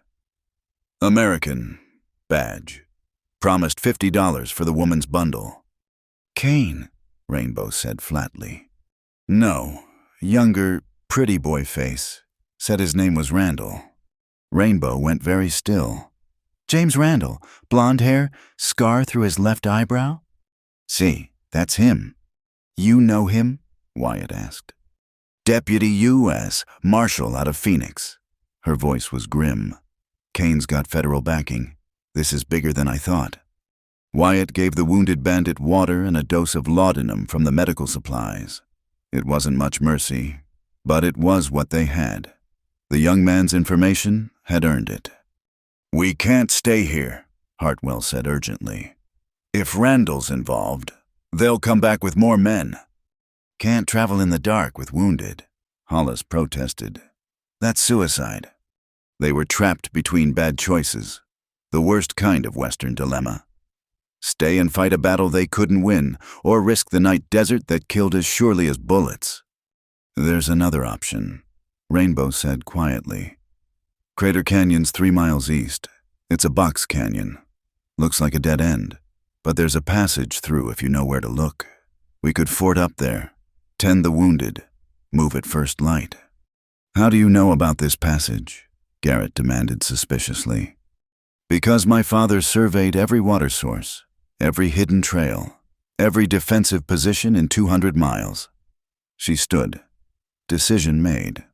"American. Badge. Promised $50 for the woman's bundle." "Kane," Rainbow said flatly. "No. Younger, pretty boy face. Said his name was Randall." Rainbow went very still. "James Randall, blonde hair, scar through his left eyebrow?" "See, that's him." "You know him?" Wyatt asked. "Deputy U.S. Marshal out of Phoenix." Her voice was grim. "Kane's got federal backing. This is bigger than I thought." Wyatt gave the wounded bandit water and a dose of laudanum from the medical supplies. It wasn't much mercy, but it was what they had. The young man's information had earned it. "We can't stay here," Hartwell said urgently. "If Randall's involved, they'll come back with more men." "Can't travel in the dark with wounded," Hollis protested. "That's suicide." They were trapped between bad choices, the worst kind of Western dilemma. Stay and fight a battle they couldn't win, or risk the night desert that killed as surely as bullets. "There's another option," Rainbow said quietly. "Crater Canyon's 3 miles east. It's a box canyon. Looks like a dead end, but there's a passage through if you know where to look. We could fort up there, tend the wounded, move at first light." "How do you know about this passage?" Garrett demanded suspiciously. "Because my father surveyed every water source, every hidden trail, every defensive position in 200 miles. She stood. Decision made.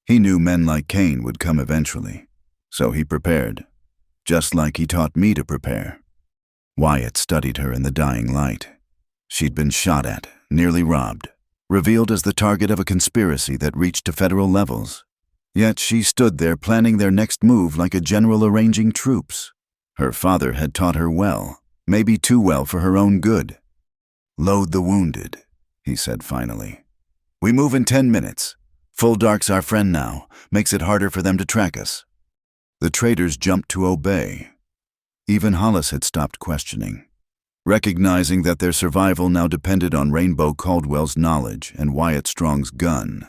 He knew men like Kane would come eventually, so he prepared, just like he taught me to prepare." Wyatt studied her in the dying light. She'd been shot at, nearly robbed, revealed as the target of a conspiracy that reached to federal levels. Yet she stood there planning their next move like a general arranging troops. Her father had taught her well, maybe too well for her own good. "Load the wounded," he said finally. "We move in 10 minutes. Full dark's our friend now, makes it harder for them to track us." The traitors jumped to obey. Even Hollis had stopped questioning, recognizing that their survival now depended on Rainbow Caldwell's knowledge and Wyatt Strong's gun.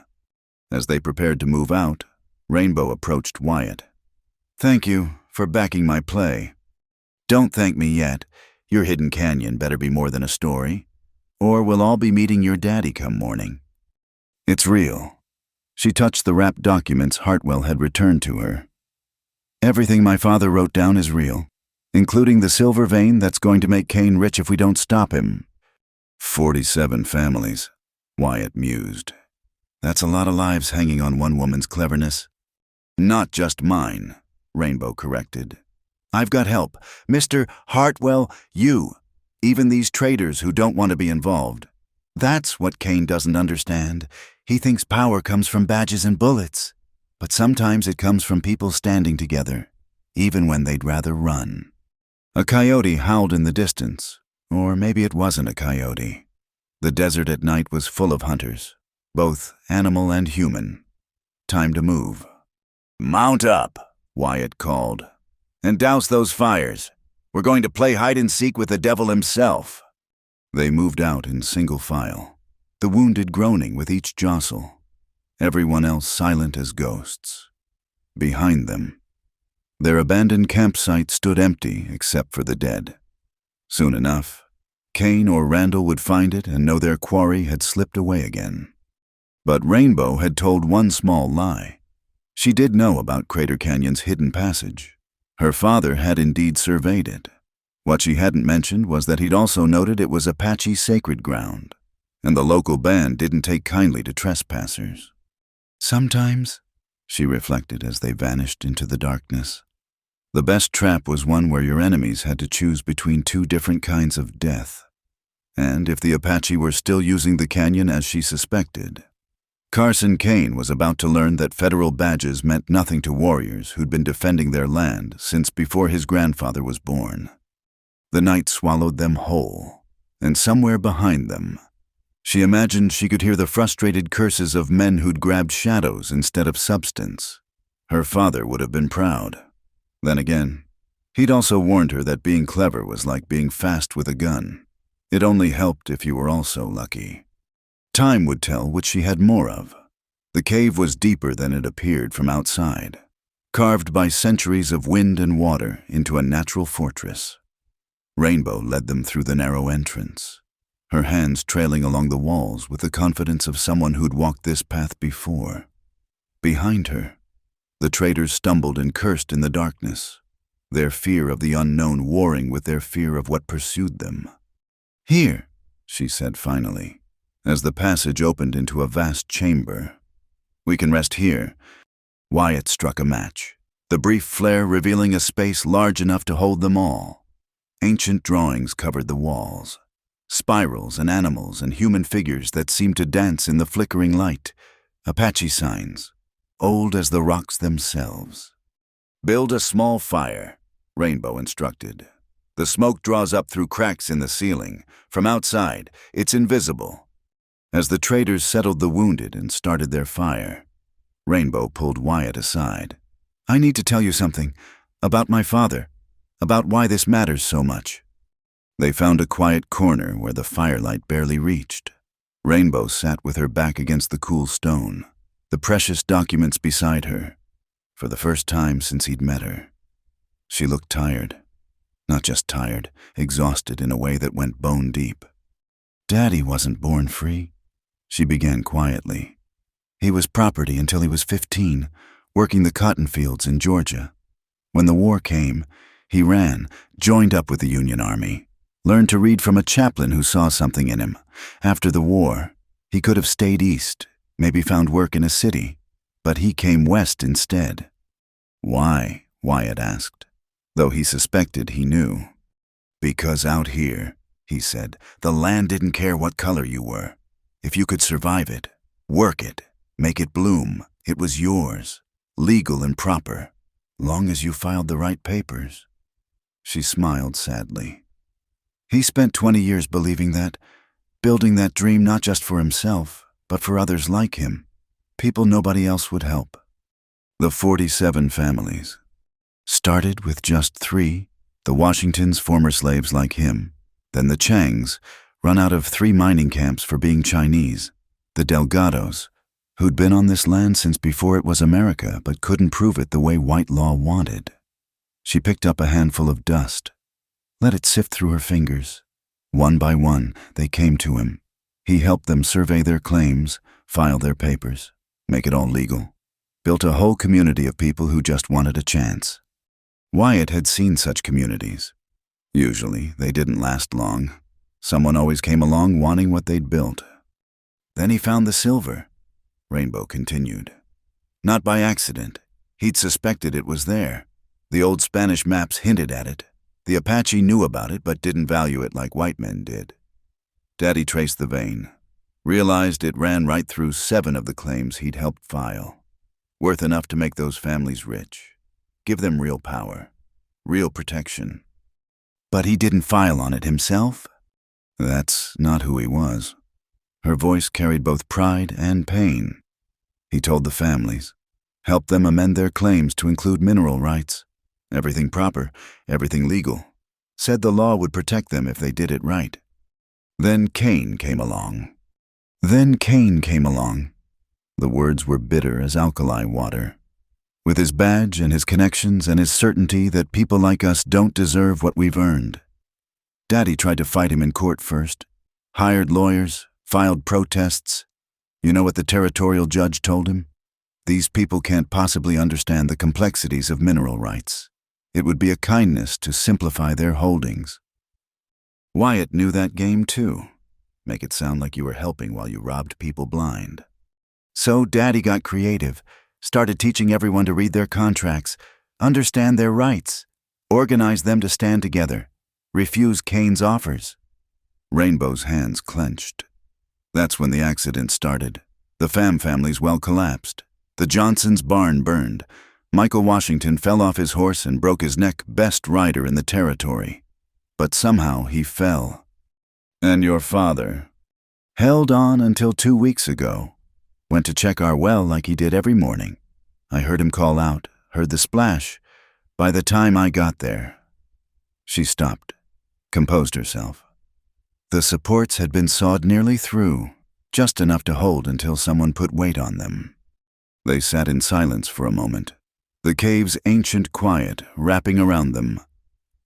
As they prepared to move out, Rainbow approached Wyatt. "Thank you for backing my play. Don't thank me yet. Your hidden canyon better be more than a story, or we'll all be meeting your daddy come morning." "It's real." She touched the wrapped documents Hartwell had returned to her. "Everything my father wrote down is real, including the silver vein that's going to make Kane rich if we don't stop him." 47 families, Wyatt mused. That's a lot of lives hanging on one woman's cleverness. Not just mine, Rainbow corrected. I've got help. Mr. Hartwell, you. Even these traitors who don't want to be involved. That's what Kane doesn't understand. He thinks power comes from badges and bullets. But sometimes it comes from people standing together, even when they'd rather run. A coyote howled in the distance, or maybe it wasn't a coyote. The desert at night was full of hunters, both animal and human. Time to move. Mount up, Wyatt called, and douse those fires. We're going to play hide-and-seek with the devil himself. They moved out in single file, the wounded groaning with each jostle, everyone else silent as ghosts. Behind them, their abandoned campsite stood empty except for the dead. Soon enough, Kane or Randall would find it and know their quarry had slipped away again. But Rainbow had told one small lie. She did know about Crater Canyon's hidden passage. Her father had indeed surveyed it. What she hadn't mentioned was that he'd also noted it was Apache sacred ground, and the local band didn't take kindly to trespassers. Sometimes, she reflected as they vanished into the darkness, the best trap was one where your enemies had to choose between two different kinds of death. And if the Apache were still using the canyon as she suspected, Carson Kane was about to learn that federal badges meant nothing to warriors who'd been defending their land since before his grandfather was born. The night swallowed them whole, and somewhere behind them, she imagined she could hear the frustrated curses of men who'd grabbed shadows instead of substance. Her father would have been proud. Then again, he'd also warned her that being clever was like being fast with a gun. It only helped if you were also lucky. Time would tell which she had more of. The cave was deeper than it appeared from outside, carved by centuries of wind and water into a natural fortress. Rainbow led them through the narrow entrance, her hands trailing along the walls with the confidence of someone who'd walked this path before. Behind her, the traders stumbled and cursed in the darkness, their fear of the unknown warring with their fear of what pursued them. Here, she said finally, as the passage opened into a vast chamber. We can rest here. Wyatt struck a match, the brief flare revealing a space large enough to hold them all. Ancient drawings covered the walls, spirals and animals and human figures that seemed to dance in the flickering light, Apache signs, old as the rocks themselves. Build a small fire, Rainbow instructed. The smoke draws up through cracks in the ceiling. From outside, it's invisible. As the traders settled the wounded and started their fire, Rainbow pulled Wyatt aside. I need to tell you something about my father, about why this matters so much. They found a quiet corner where the firelight barely reached. Rainbow sat with her back against the cool stone, the precious documents beside her, for the first time since he'd met her. She looked tired. Not just tired, exhausted in a way that went bone deep. Daddy wasn't born free, she began quietly. He was property until he was 15, working the cotton fields in Georgia. When the war came, he ran, joined up with the Union Army, learned to read from a chaplain who saw something in him. After the war, he could have stayed east, maybe found work in a city, but he came west instead. Why? Wyatt asked, though he suspected he knew. Because out here, he said, the land didn't care what color you were. If you could survive it, work it, make it bloom, it was yours, legal and proper, long as you filed the right papers. She smiled sadly. He spent 20 years believing that, building that dream not just for himself, but for others like him, people nobody else would help. The 47 families. Started with just 3, the Washingtons, former slaves like him, then the Changs, run out of 3 mining camps for being Chinese, the Delgados, who'd been on this land since before it was America but couldn't prove it the way white law wanted. She picked up a handful of dust, let it sift through her fingers. One by one, they came to him. He helped them survey their claims, file their papers, make it all legal. Built a whole community of people who just wanted a chance. Wyatt had seen such communities. Usually, they didn't last long. Someone always came along wanting what they'd built. Then he found the silver, Rainbow continued. Not by accident. He'd suspected it was there. The old Spanish maps hinted at it. The Apache knew about it but didn't value it like white men did. Daddy traced the vein, realized it ran right through 7 of the claims he'd helped file. Worth enough to make those families rich. Give them real power, real protection. But he didn't file on it himself? That's not who he was. Her voice carried both pride and pain. He told the families, helped them amend their claims to include mineral rights. Everything proper, everything legal. Said the law would protect them if they did it right. Then Cain came along. The words were bitter as alkali water. With his badge and his connections and his certainty that people like us don't deserve what we've earned. Daddy tried to fight him in court first. Hired lawyers, filed protests. You know what the territorial judge told him? These people can't possibly understand the complexities of mineral rights. It would be a kindness to simplify their holdings. Wyatt knew that game too. Make it sound like you were helping while you robbed people blind. So Daddy got creative, started teaching everyone to read their contracts, understand their rights, organize them to stand together, refuse Cain's offers. Rainbow's hands clenched. That's when the accident started. The family's well collapsed. The Johnsons' barn burned. Michael Washington fell off his horse and broke his neck, best rider in the territory. But somehow he fell. And your father? Held on until 2 weeks ago. Went to check our well like he did every morning. I heard him call out, heard the splash. By the time I got there. She stopped, composed herself. The supports had been sawed nearly through, just enough to hold until someone put weight on them. They sat in silence for a moment, the cave's ancient quiet wrapping around them.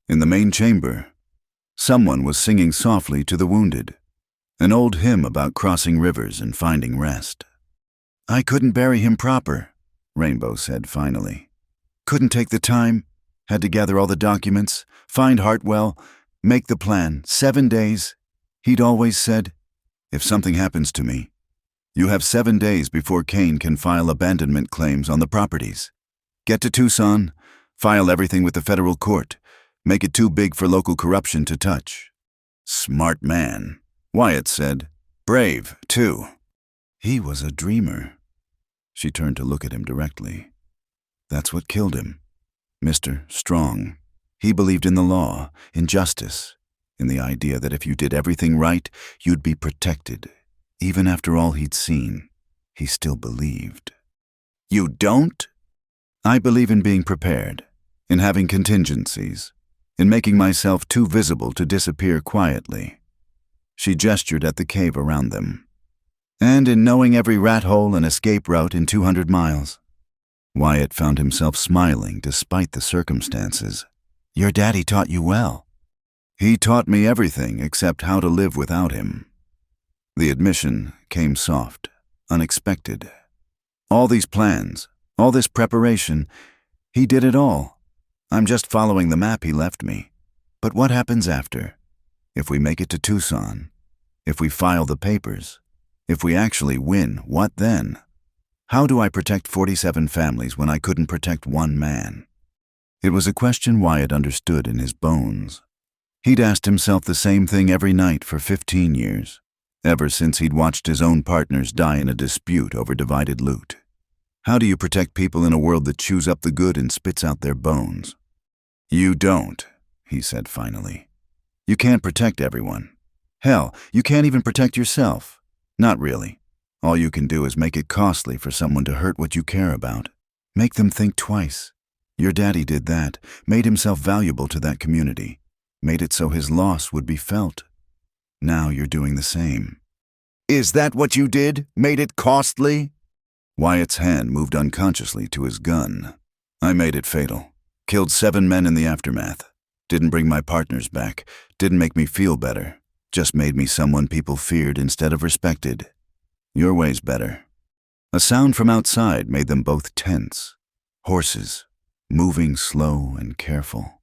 In the main chamber, someone was singing softly to the wounded, an old hymn about crossing rivers and finding rest. I couldn't bury him proper, Rainbow said finally. Couldn't take the time, had to gather all the documents, find Hartwell, make the plan, 7 days. He'd always said, if something happens to me, you have 7 days before Cain can file abandonment claims on the properties. Get to Tucson, file everything with the federal court, make it too big for local corruption to touch. Smart man, Wyatt said. Brave, too. He was a dreamer. She turned to look at him directly. That's what killed him. Mr. Strong. He believed in the law, in justice, in the idea that if you did everything right, you'd be protected. Even after all he'd seen, he still believed. You don't? I believe in being prepared, in having contingencies, in making myself too visible to disappear quietly. She gestured at the cave around them. And in knowing every rat hole and escape route in 200 miles. Wyatt found himself smiling despite the circumstances. Your daddy taught you well. He taught me everything except how to live without him. The admission came soft, unexpected. All these plans, all this preparation, he did it all. I'm just following the map he left me. But what happens after? If we make it to Tucson, if we file the papers, if we actually win, what then? How do I protect 47 families when I couldn't protect one man? It was a question Wyatt understood in his bones. He'd asked himself the same thing every night for 15 years, ever since he'd watched his own partners die in a dispute over divided loot. How do you protect people in a world that chews up the good and spits out their bones? You don't, he said finally. You can't protect everyone. Hell, you can't even protect yourself. Not really. All you can do is make it costly for someone to hurt what you care about. Make them think twice. Your daddy did that, made himself valuable to that community, made it so his loss would be felt. Now you're doing the same. Is that what you did? Made it costly? Wyatt's hand moved unconsciously to his gun. I made it fatal. Killed 7 men in the aftermath. Didn't bring my partners back. Didn't make me feel better. Just made me someone people feared instead of respected. Your way's better. A sound from outside made them both tense. Horses, moving slow and careful.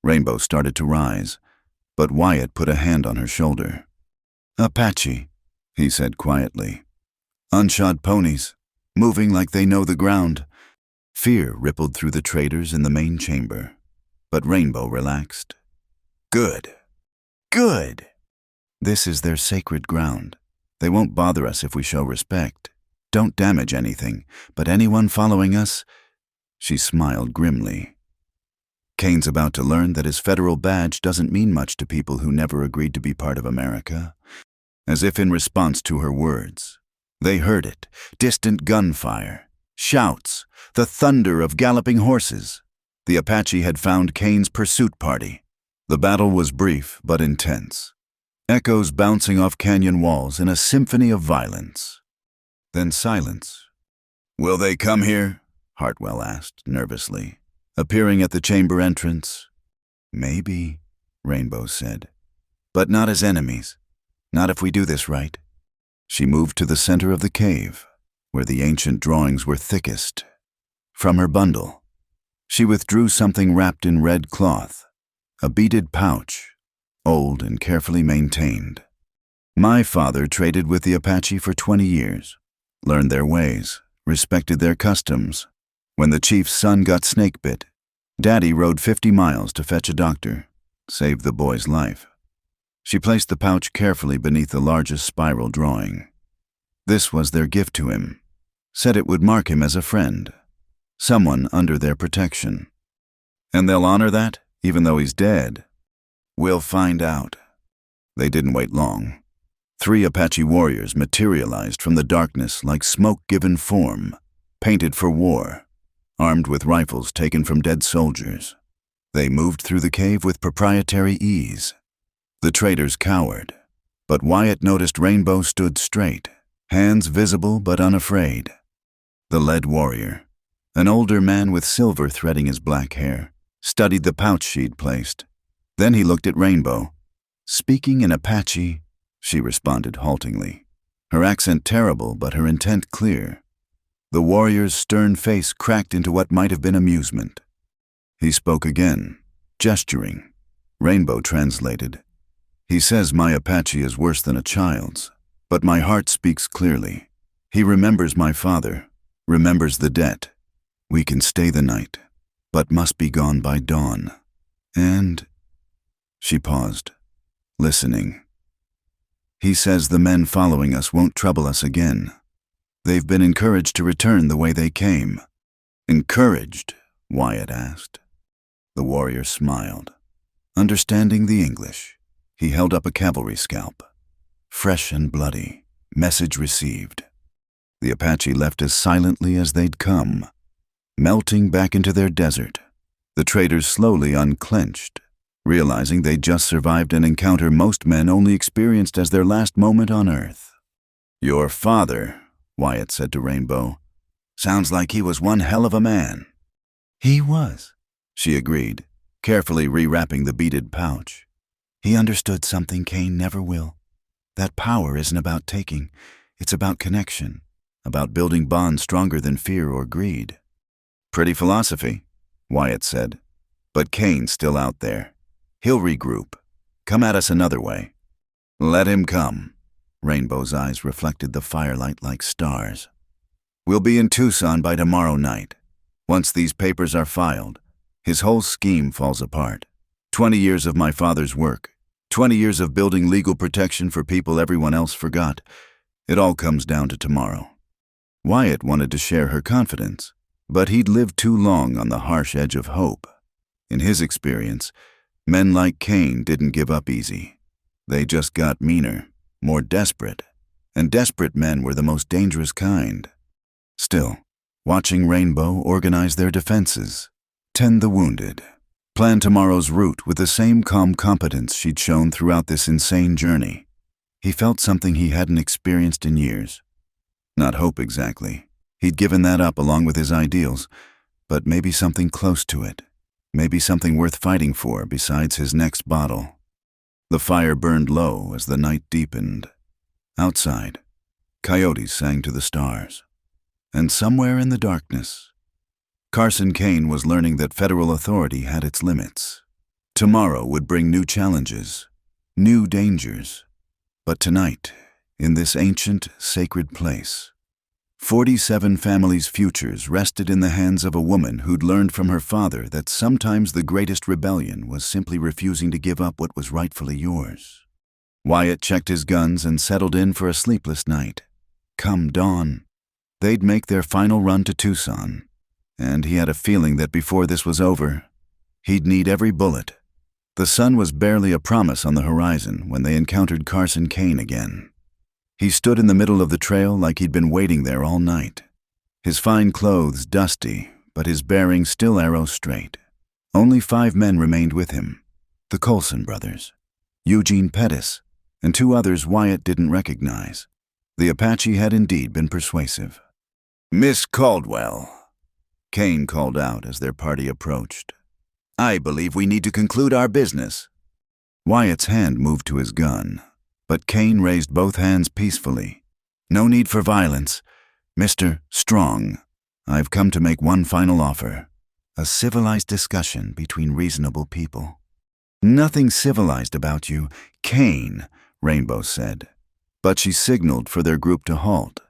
Rainbow started to rise, but Wyatt put a hand on her shoulder. "Apache," he said quietly. "Unshod ponies, moving like they know the ground." Fear rippled through the traders in the main chamber, but Rainbow relaxed. "Good. Good. This is their sacred ground. They won't bother us if we show respect. Don't damage anything, but anyone following us—" She smiled grimly. Kane's about to learn that his federal badge doesn't mean much to people who never agreed to be part of America. As if in response to her words, they heard it: distant gunfire, shouts, the thunder of galloping horses. The Apache had found Kane's pursuit party. The battle was brief but intense, echoes bouncing off canyon walls in a symphony of violence. Then silence. "Will they come here?" Hartwell asked nervously, appearing at the chamber entrance. "Maybe," Rainbow said, "but not as enemies. Not if we do this right." She moved to the center of the cave, where the ancient drawings were thickest. From her bundle, she withdrew something wrapped in red cloth, a beaded pouch, old and carefully maintained. "My father traded with the Apache for 20 years, learned their ways, respected their customs. When the chief's son got snake-bit, Daddy rode 50 miles to fetch a doctor, saved the boy's life." She placed the pouch carefully beneath the largest spiral drawing. This was their gift to him, said it would mark him as a friend, someone under their protection. "And they'll honor that, even though he's dead?" "We'll find out." They didn't wait long. 3 Apache warriors materialized from the darkness like smoke given form, painted for war, armed with rifles taken from dead soldiers. They moved through the cave with proprietary ease. The traders cowered, but Wyatt noticed Rainbow stood straight, hands visible but unafraid. The lead warrior, an older man with silver threading his black hair, studied the pouch she'd placed. Then he looked at Rainbow. "Speaking in Apache," she responded haltingly, her accent terrible but her intent clear. The warrior's stern face cracked into what might have been amusement. He spoke again, gesturing. Rainbow translated. "He says my Apache is worse than a child's, but my heart speaks clearly. He remembers my father, remembers the debt. We can stay the night, but must be gone by dawn. And—" She paused, listening. "He says the men following us won't trouble us again. They've been encouraged to return the way they came." "Encouraged?" Wyatt asked. The warrior smiled. Understanding the English, he held up a cavalry scalp. Fresh and bloody, message received. The Apache left as silently as they'd come, melting back into their desert. The traders slowly unclenched, realizing they'd just survived an encounter most men only experienced as their last moment on Earth. "Your father," Wyatt said to Rainbow, "sounds like he was one hell of a man." "He was," she agreed, carefully rewrapping the beaded pouch. "He understood something Kane never will. That power isn't about taking, it's about connection, about building bonds stronger than fear or greed." "Pretty philosophy," Wyatt said. "But Kane's still out there. He'll regroup, come at us another way." "Let him come." Rainbow's eyes reflected the firelight like stars. "We'll be in Tucson by tomorrow night. Once these papers are filed, his whole scheme falls apart. 20 years of my father's work, 20 years of building legal protection for people everyone else forgot. It all comes down to tomorrow." Wyatt wanted to share her confidence, but he'd lived too long on the harsh edge of hope. In his experience, men like Kane didn't give up easy. They just got meaner, more desperate, and desperate men were the most dangerous kind. Still, watching Rainbow organize their defenses, tend the wounded, plan tomorrow's route with the same calm competence she'd shown throughout this insane journey, he felt something he hadn't experienced in years. Not hope exactly. He'd given that up along with his ideals, but maybe something close to it, maybe something worth fighting for besides his next bottle. The fire burned low as the night deepened. Outside, coyotes sang to the stars. And somewhere in the darkness, Carson Kane was learning that federal authority had its limits. Tomorrow would bring new challenges, new dangers. But tonight, in this ancient, sacred place, 47 families' futures rested in the hands of a woman who'd learned from her father that sometimes the greatest rebellion was simply refusing to give up what was rightfully yours. Wyatt checked his guns and settled in for a sleepless night. Come dawn, they'd make their final run to Tucson, and he had a feeling that before this was over, he'd need every bullet. The sun was barely a promise on the horizon when they encountered Carson Kane again. He stood in the middle of the trail like he'd been waiting there all night. His fine clothes dusty, but his bearing still arrow straight. Only 5 men remained with him. The Colson brothers, Eugene Pettis, and 2 others Wyatt didn't recognize. The Apache had indeed been persuasive. "Miss Caldwell," Kane called out as their party approached. "I believe we need to conclude our business." Wyatt's hand moved to his gun, but Kane raised both hands peacefully. "No need for violence. Mr. Strong, I've come to make one final offer. A civilized discussion between reasonable people." "Nothing civilized about you, Kane," Rainbow said. But she signaled for their group to halt.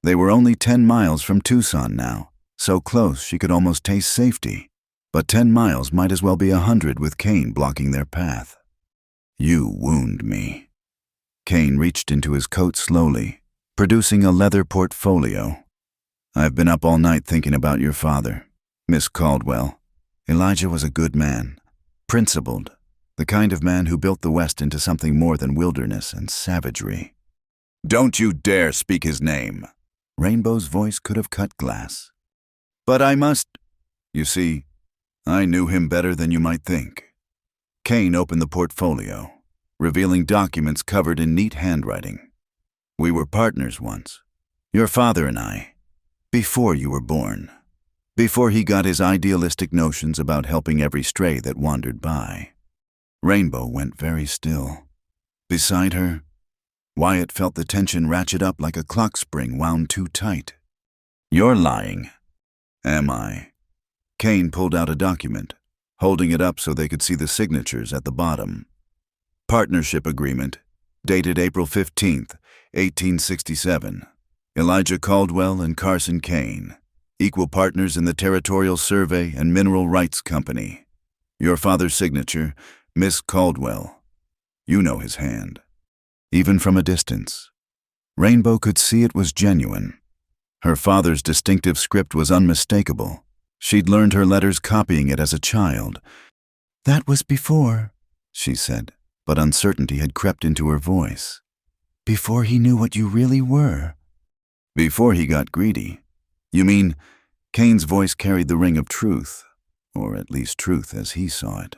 They were only 10 miles from Tucson now, so close she could almost taste safety. But 10 miles might as well be 100 with Kane blocking their path. "You wound me." Kane reached into his coat slowly, producing a leather portfolio. "I've been up all night thinking about your father, Miss Caldwell. Elijah was a good man, principled, the kind of man who built the West into something more than wilderness and savagery." "Don't you dare speak his name." Rainbow's voice could have cut glass. "But I must. You see, I knew him better than you might think." Kane opened the portfolio, revealing documents covered in neat handwriting. "We were partners once, your father and I, before you were born, before he got his idealistic notions about helping every stray that wandered by." Rainbow went very still. Beside her, Wyatt felt the tension ratchet up like a clock spring wound too tight. "You're lying." "Am I?" Kane pulled out a document, holding it up so they could see the signatures at the bottom. "Partnership agreement, dated April 15th, 1867. Elijah Caldwell and Carson Kane, equal partners in the Territorial Survey and Mineral Rights Company. Your father's signature, Miss Caldwell. You know his hand." Even from a distance, Rainbow could see it was genuine. Her father's distinctive script was unmistakable. She'd learned her letters copying it as a child. "That was before," she said, but uncertainty had crept into her voice. "Before he knew what you really were." "Before he got greedy. You mean," Kane's voice carried the ring of truth, or at least truth as he saw it.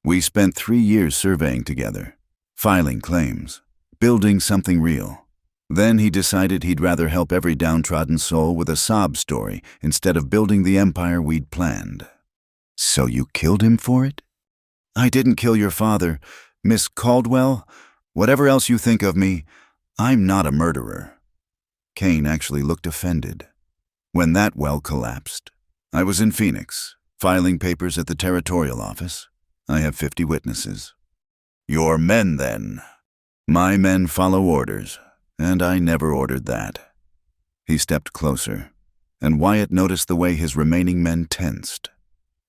"We spent 3 years surveying together, filing claims, building something real. Then he decided he'd rather help every downtrodden soul with a sob story instead of building the empire we'd planned." "So you killed him for it?" "I didn't kill your father, Miss Caldwell. Whatever else you think of me, I'm not a murderer." Kane actually looked offended. "When that well collapsed, I was in Phoenix, filing papers at the territorial office. I have 50 witnesses." "Your men, then?" "My men follow orders, and I never ordered that." He stepped closer, and Wyatt noticed the way his remaining men tensed.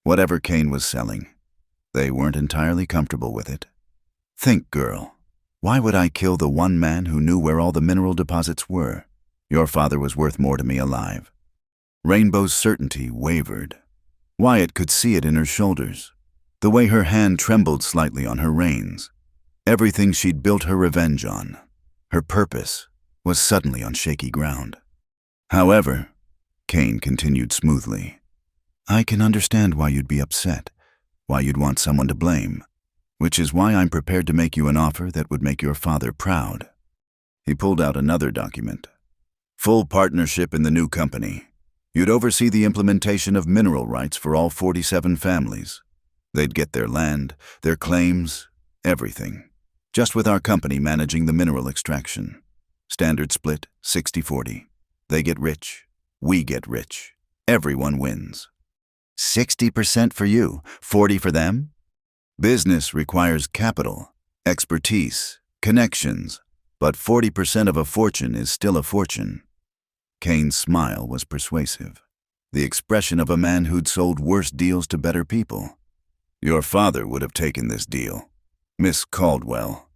Whatever Kane was selling, they weren't entirely comfortable with it. "Think, girl, why would I kill the one man who knew where all the mineral deposits were? Your father was worth more to me alive." Rainbow's certainty wavered. Wyatt could see it in her shoulders, the way her hand trembled slightly on her reins. Everything she'd built her revenge on, her purpose, was suddenly on shaky ground. "However," Kane continued smoothly, "I can understand why you'd be upset, why you'd want someone to blame, which is why I'm prepared to make you an offer that would make your father proud." He pulled out another document. "Full partnership in the new company. You'd oversee the implementation of mineral rights for all 47 families. They'd get their land, their claims, everything. Just with our company managing the mineral extraction. Standard split, 60-40. They get rich, we get rich. Everyone wins." 60% for you, 40 for them? "Business requires capital. expertise, connections, but 40% of a fortune is still a fortune. Kane's smile was persuasive, the expression of a man who'd sold worse deals to better people. Your father would have taken this deal, Miss Caldwell.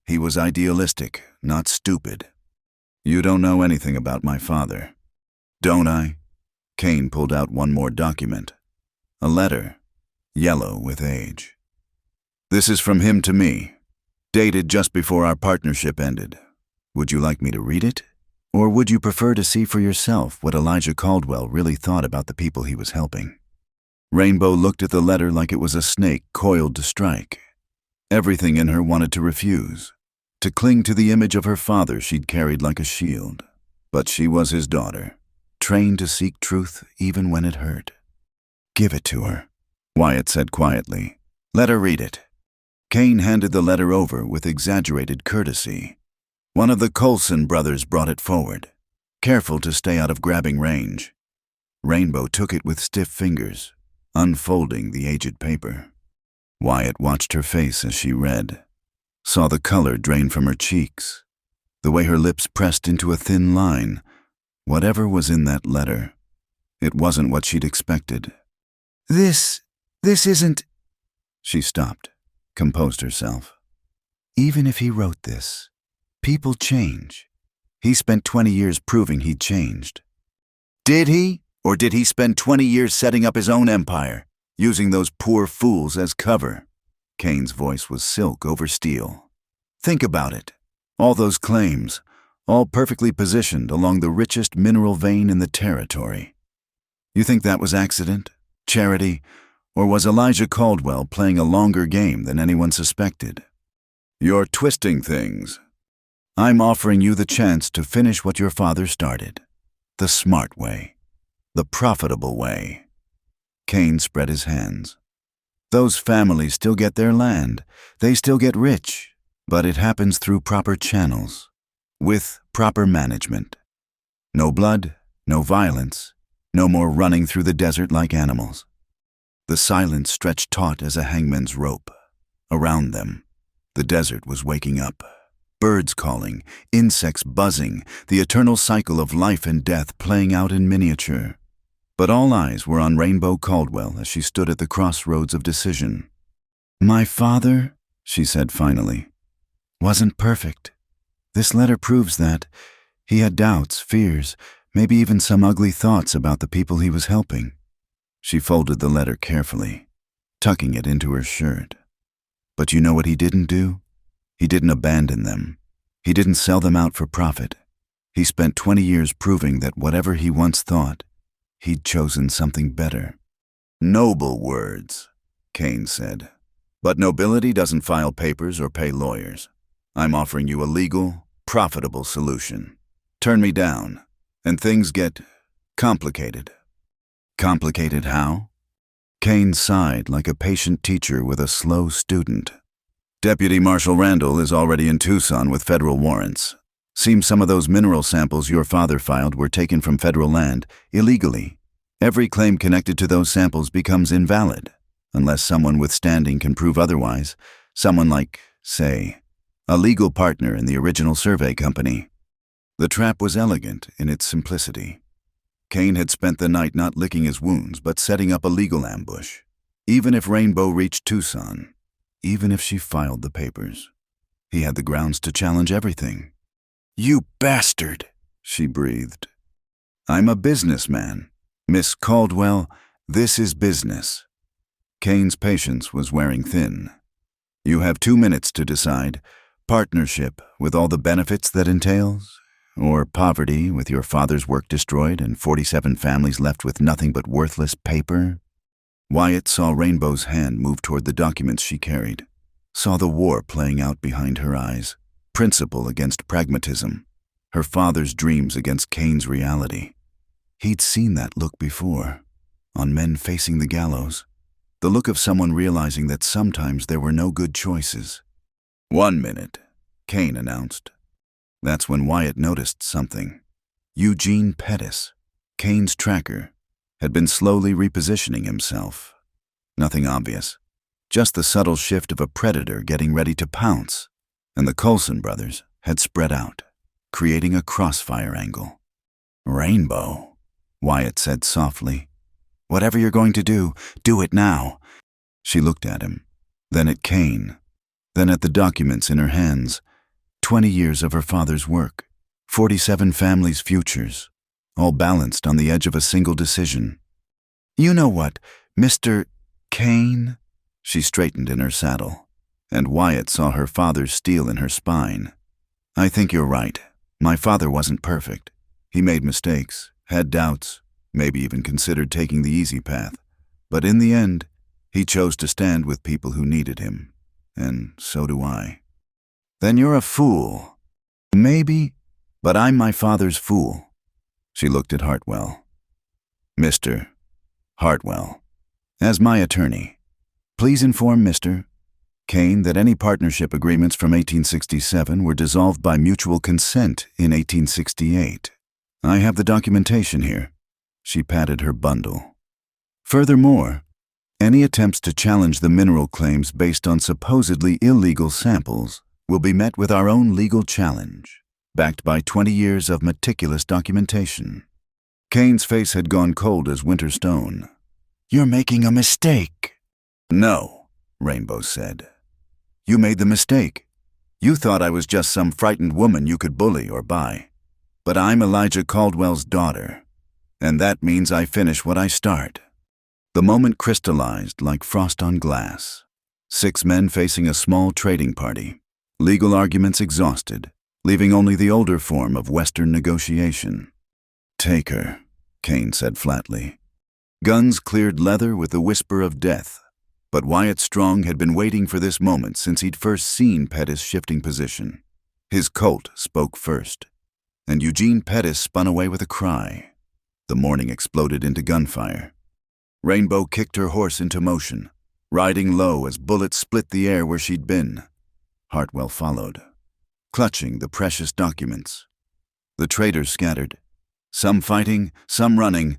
He was idealistic, not stupid. You don't know anything about my father. Don't I? Kane pulled out one more document. A letter, yellow with age. This is from him to me, dated just before our partnership ended. Would you like me to read it? Or would you prefer to see for yourself what Elijah Caldwell really thought about the people he was helping? Rainbow looked at the letter like it was a snake coiled to strike. Everything in her wanted to refuse, to cling to the image of her father she'd carried like a shield. But she was his daughter, trained to seek truth even when it hurt. Give it to her, Wyatt said quietly. Let her read it. Kane handed the letter over with exaggerated courtesy. One of the Coulson brothers brought it forward, careful to stay out of grabbing range. Rainbow took it with stiff fingers, unfolding the aged paper. Wyatt watched her face as she read, saw the color drain from her cheeks, the way her lips pressed into a thin line. Whatever was in that letter, it wasn't what she'd expected. This isn't... She stopped, composed herself. Even if he wrote this, people change. He spent 20 years proving he'd changed. Did he? Or did he spend 20 years setting up his own empire, using those poor fools as cover? Kane's voice was silk over steel. Think about it. All those claims, all perfectly positioned along the richest mineral vein in the territory. You think that was accident, charity, or was Elijah Caldwell playing a longer game than anyone suspected? You're twisting things. I'm offering you the chance to finish what your father started. The smart way. The profitable way. Kane spread his hands. Those families still get their land. They still get rich. But it happens through proper channels. With proper management. No blood, no violence, no more running through the desert like animals. The silence stretched taut as a hangman's rope. Around them, the desert was waking up. Birds calling, insects buzzing, the eternal cycle of life and death playing out in miniature. But all eyes were on Rainbow Caldwell as she stood at the crossroads of decision. My father, she said finally, wasn't perfect. This letter proves that. He had doubts, fears, maybe even some ugly thoughts about the people he was helping. She folded the letter carefully, tucking it into her shirt. But you know what he didn't do? He didn't abandon them. He didn't sell them out for profit. He spent 20 years proving that whatever he once thought, he'd chosen something better. Noble words, Kane said. But nobility doesn't file papers or pay lawyers. I'm offering you a legal, profitable solution. Turn me down, and things get complicated. Complicated how? Kane sighed like a patient teacher with a slow student. Deputy Marshal Randall is already in Tucson with federal warrants. Seems some of those mineral samples your father filed were taken from federal land, illegally. Every claim connected to those samples becomes invalid, unless someone with standing can prove otherwise. Someone like, say, a legal partner in the original survey company. The trap was elegant in its simplicity. Kane had spent the night not licking his wounds, but setting up a legal ambush. Even if Rainbow reached Tucson, even if she filed the papers, he had the grounds to challenge everything. You bastard, she breathed. I'm a businessman. Miss Caldwell, this is business. Kane's patience was wearing thin. You have 2 minutes to decide. Partnership with all the benefits that entails, or poverty with your father's work destroyed and 47 families left with nothing but worthless paper? Wyatt saw Rainbow's hand move toward the documents she carried, saw the war playing out behind her eyes, principle against pragmatism, her father's dreams against Kane's reality. He'd seen that look before, on men facing the gallows, the look of someone realizing that sometimes there were no good choices. 1 minute, Kane announced. That's when Wyatt noticed something. Eugene Pettis, Kane's tracker, had been slowly repositioning himself. Nothing obvious, just the subtle shift of a predator getting ready to pounce, and the Coulson brothers had spread out, creating a crossfire angle. "Rainbow," Wyatt said softly. "Whatever you're going to do it now." She looked at him, then at Kane, then at the documents in her hands. 20 years of her father's work, 47 families' futures, all balanced on the edge of a single decision. "You know what, Mr. Kane?" She straightened in her saddle, and Wyatt saw her father's steel in her spine. "I think you're right. My father wasn't perfect. He made mistakes, had doubts, maybe even considered taking the easy path. But in the end, he chose to stand with people who needed him. And so do I." "Then you're a fool." "Maybe, but I'm my father's fool." She looked at Hartwell. "Mr. Hartwell, as my attorney, please inform Mr. Kane that any partnership agreements from 1867 were dissolved by mutual consent in 1868. I have the documentation here." She patted her bundle. "Furthermore, any attempts to challenge the mineral claims based on supposedly illegal samples will be met with our own legal challenge, backed by 20 years of meticulous documentation." Kane's face had gone cold as winter stone. "You're making a mistake." "No," Rainbow said. "You made the mistake. You thought I was just some frightened woman you could bully or buy. But I'm Elijah Caldwell's daughter, and that means I finish what I start." The moment crystallized like frost on glass. 6 men facing a small trading party, legal arguments exhausted, leaving only the older form of Western negotiation. "Take her," Kane said flatly. Guns cleared leather with the whisper of death, but Wyatt Strong had been waiting for this moment since he'd first seen Pettis shifting position. His Colt spoke first, and Eugene Pettis spun away with a cry. The morning exploded into gunfire. Rainbow kicked her horse into motion, riding low as bullets split the air where she'd been. Hartwell followed, clutching the precious documents. The traders scattered, some fighting, some running,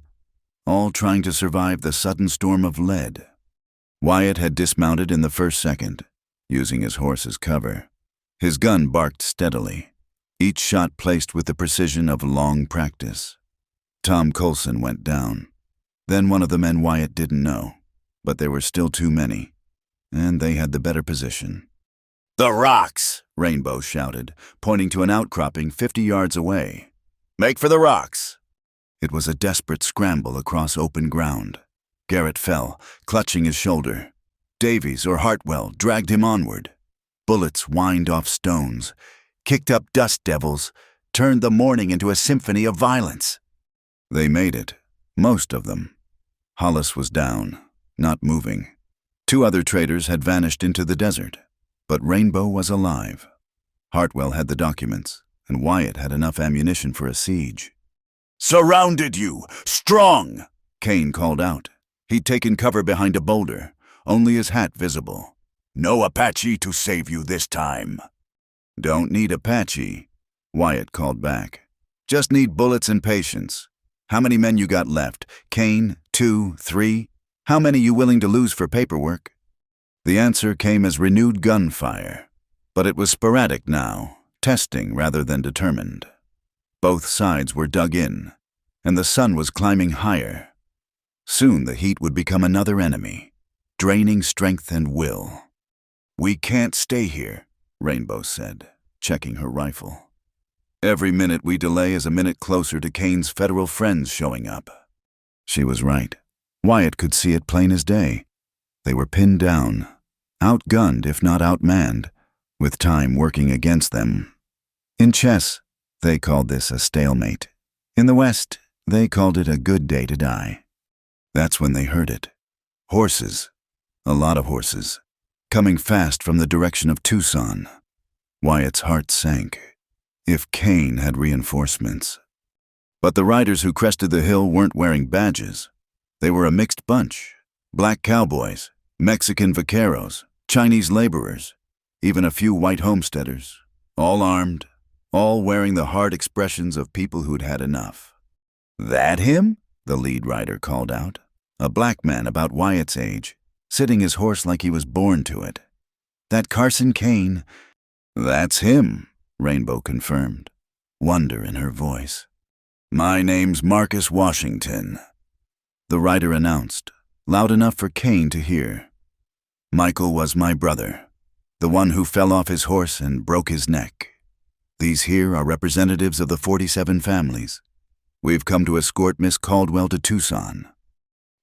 all trying to survive the sudden storm of lead. Wyatt had dismounted in the first second, using his horse as cover. His gun barked steadily, each shot placed with the precision of long practice. Tom Coulson went down. Then one of the men Wyatt didn't know, but there were still too many, and they had the better position. "The rocks!" Rainbow shouted, pointing to an outcropping 50 yards away. "Make for the rocks!" It was a desperate scramble across open ground. Garrett fell, clutching his shoulder. Davies or Hartwell dragged him onward. Bullets whined off stones, kicked up dust devils, turned the morning into a symphony of violence. They made it, most of them. Hollis was down, not moving. 2 other traders had vanished into the desert, but Rainbow was alive. Hartwell had the documents, and Wyatt had enough ammunition for a siege. "Surrounded you! Strong!" Kane called out. He'd taken cover behind a boulder, only his hat visible. "No Apache to save you this time." "Don't need Apache," Wyatt called back. "Just need bullets and patience. How many men you got left? Kane, 2, 3? How many you willing to lose for paperwork?" The answer came as renewed gunfire, but it was sporadic now, testing rather than determined. Both sides were dug in, and the sun was climbing higher. Soon the heat would become another enemy, draining strength and will. "We can't stay here," Rainbow said, checking her rifle. "Every minute we delay is a minute closer to Kane's federal friends showing up." She was right. Wyatt could see it plain as day. They were pinned down, outgunned if not outmanned, with time working against them. In chess, they called this a stalemate. In the West, they called it a good day to die. That's when they heard it. Horses, a lot of horses, coming fast from the direction of Tucson. Wyatt's heart sank. If Kane had reinforcements. But the riders who crested the hill weren't wearing badges. They were a mixed bunch. Black cowboys, Mexican vaqueros, Chinese laborers, even a few white homesteaders, all armed, all wearing the hard expressions of people who'd had enough. "That him?" the lead rider called out. A black man about Wyatt's age. sitting his horse like he was born to it. That Carson Kane, that's him, Rainbow confirmed, wonder in her voice. My name's Marcus Washington, the rider announced, loud enough for Kane to hear. Michael was my brother, the one who fell off his horse and broke his neck. These here are representatives of the 47 families. We've come to escort Miss Caldwell to Tucson.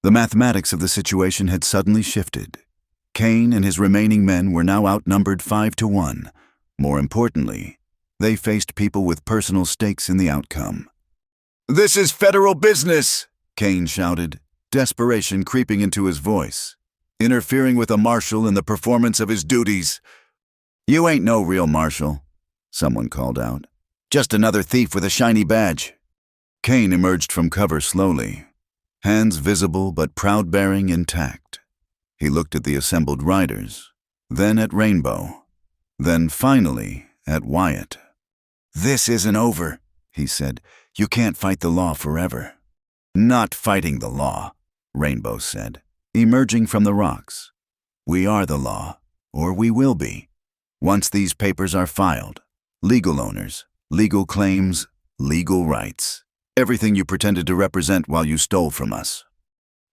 The mathematics of the situation had suddenly shifted. Kane and his remaining men were now outnumbered 5-1. More importantly, they faced people with personal stakes in the outcome. This is federal business, Kane shouted, desperation creeping into his voice, interfering with a marshal in the performance of his duties. You ain't no real marshal, someone called out. Just another thief with a shiny badge. Kane emerged from cover slowly, hands visible but proud-bearing intact. He looked at the assembled riders, then at Rainbow, then finally at Wyatt. This isn't over, he said. You can't fight the law forever. Not fighting the law, Rainbow said, emerging from the rocks. We are the law, or we will be. Once these papers are filed, legal owners, legal claims, legal rights. Everything you pretended to represent while you stole from us.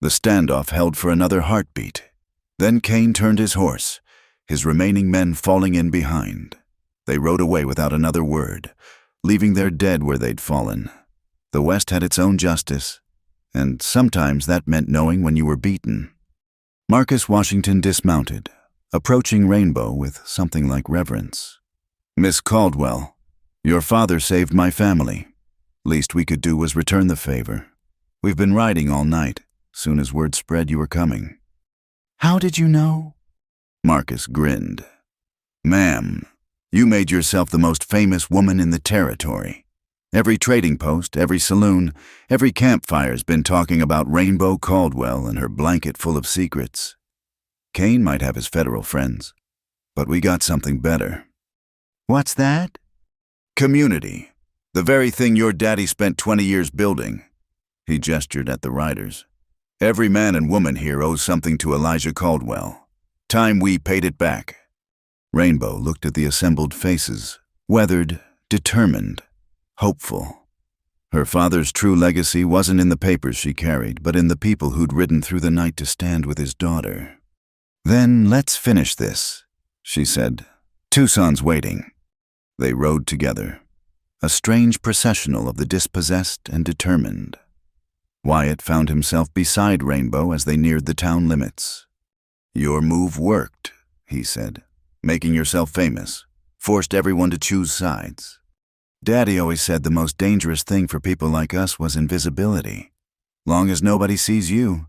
The standoff held for another heartbeat. Then Kane turned his horse, his remaining men falling in behind. They rode away without another word, leaving their dead where they'd fallen. The West had its own justice, and sometimes that meant knowing when you were beaten. Marcus Washington dismounted, approaching Rainbow with something like reverence. Miss Caldwell, your father saved my family. Least we could do was return the favor. We've been riding all night. Soon as word spread you were coming. How did you know? Marcus grinned. Ma'am, you made yourself the most famous woman in the territory. Every trading post, every saloon, every campfire's been talking about Rainbow Caldwell and her blanket full of secrets. Kane might have his federal friends, but we got something better. What's that? Community. The very thing your daddy spent 20 years building. He gestured at the riders. Every man and woman here owes something to Elijah Caldwell. Time we paid it back. Rainbow looked at the assembled faces, weathered, determined, hopeful. Her father's true legacy wasn't in the papers she carried, but in the people who'd ridden through the night to stand with his daughter. Then let's finish this, she said. Tucson's waiting. They rode together. A strange processional of the dispossessed and determined. Wyatt found himself beside Rainbow as they neared the town limits. Your move worked, he said. Making yourself famous, forced everyone to choose sides. Daddy always said the most dangerous thing for people like us was invisibility. Long as nobody sees you,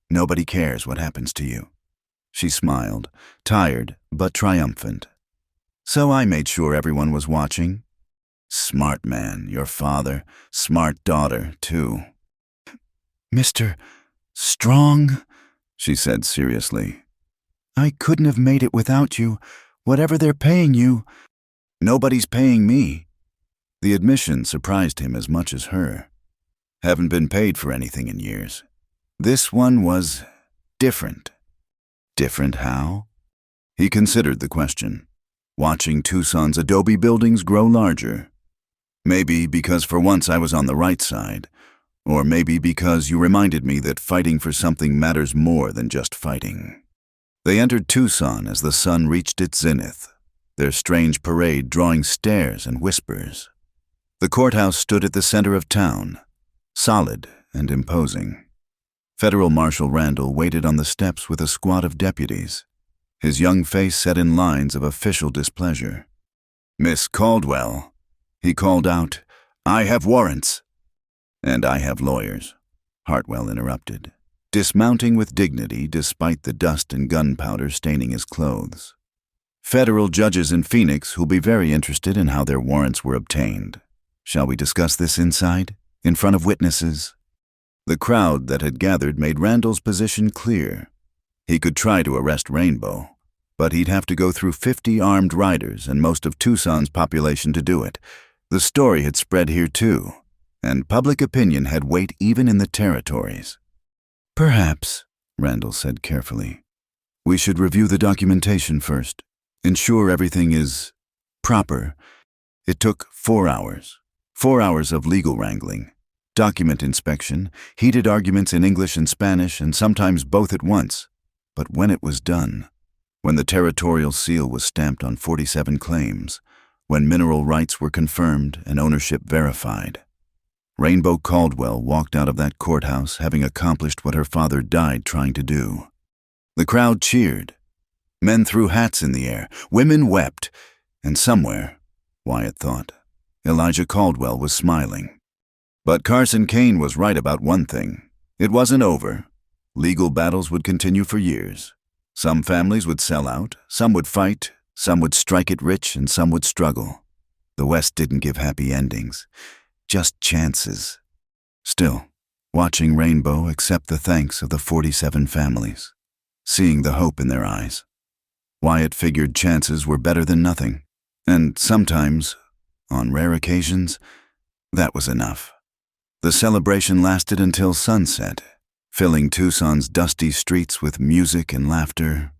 nobody cares what happens to you. She smiled, tired but triumphant. So I made sure everyone was watching. Smart man, your father. Smart daughter, too. Mr. Strong, she said seriously. I couldn't have made it without you. Whatever they're paying you, nobody's paying me. The admission surprised him as much as her. Haven't been paid for anything in years. This one was different. Different how? He considered the question, watching Tucson's adobe buildings grow larger. Maybe because for once I was on the right side, or maybe because you reminded me that fighting for something matters more than just fighting. They entered Tucson as the sun reached its zenith, their strange parade drawing stares and whispers. The courthouse stood at the center of town, solid and imposing. Federal Marshal Randall waited on the steps with a squad of deputies, his young face set in lines of official displeasure. Miss Caldwell, he called out, I have warrants. And I have lawyers, Hartwell interrupted, dismounting with dignity despite the dust and gunpowder staining his clothes. Federal judges in Phoenix who'll be very interested in how their warrants were obtained. Shall we discuss this inside, in front of witnesses? The crowd that had gathered made Randall's position clear. He could try to arrest Rainbow, but he'd have to go through 50 armed riders and most of Tucson's population to do it. The story had spread here too, and public opinion had weight even in the territories. Perhaps, Randall said carefully. We should review the documentation first. Ensure everything is proper. It took 4 hours. 4 hours of legal wrangling, document inspection, heated arguments in English and Spanish, and sometimes both at once. But when it was done, when the territorial seal was stamped on 47 claims, when mineral rights were confirmed and ownership verified, Rainbow Caldwell walked out of that courthouse having accomplished what her father died trying to do. The crowd cheered. Men threw hats in the air. Women wept. And somewhere, Wyatt thought, Elijah Caldwell was smiling. But Carson Kane was right about one thing. It wasn't over. Legal battles would continue for years. Some families would sell out, some would fight, some would strike it rich, and some would struggle. The West didn't give happy endings, just chances. Still, watching Rainbow accept the thanks of the 47 families, seeing the hope in their eyes, Wyatt figured chances were better than nothing. And sometimes, on rare occasions, that was enough. The celebration lasted until sunset, filling Tucson's dusty streets with music and laughter.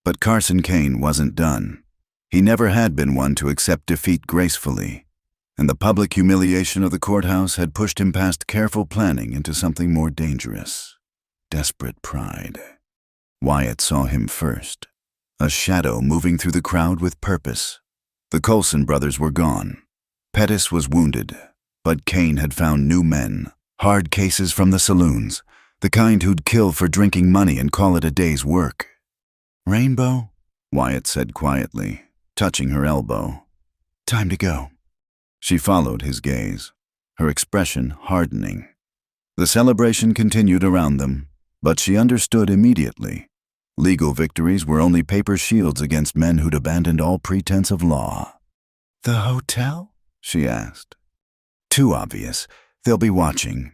But Carson Kane wasn't done. He never had been one to accept defeat gracefully, and the public humiliation of the courthouse had pushed him past careful planning into something more dangerous. Desperate pride. Wyatt saw him first, a shadow moving through the crowd with purpose. The Colson brothers were gone. Pettis was wounded, but Kane had found new men, hard cases from the saloons, the kind who'd kill for drinking money and call it a day's work. "Rainbow," Wyatt said quietly, touching her elbow. "Time to go." She followed his gaze, her expression hardening. The celebration continued around them, but she understood immediately. Legal victories were only paper shields against men who'd abandoned all pretense of law. "The hotel?" she asked. "Too obvious. They'll be watching."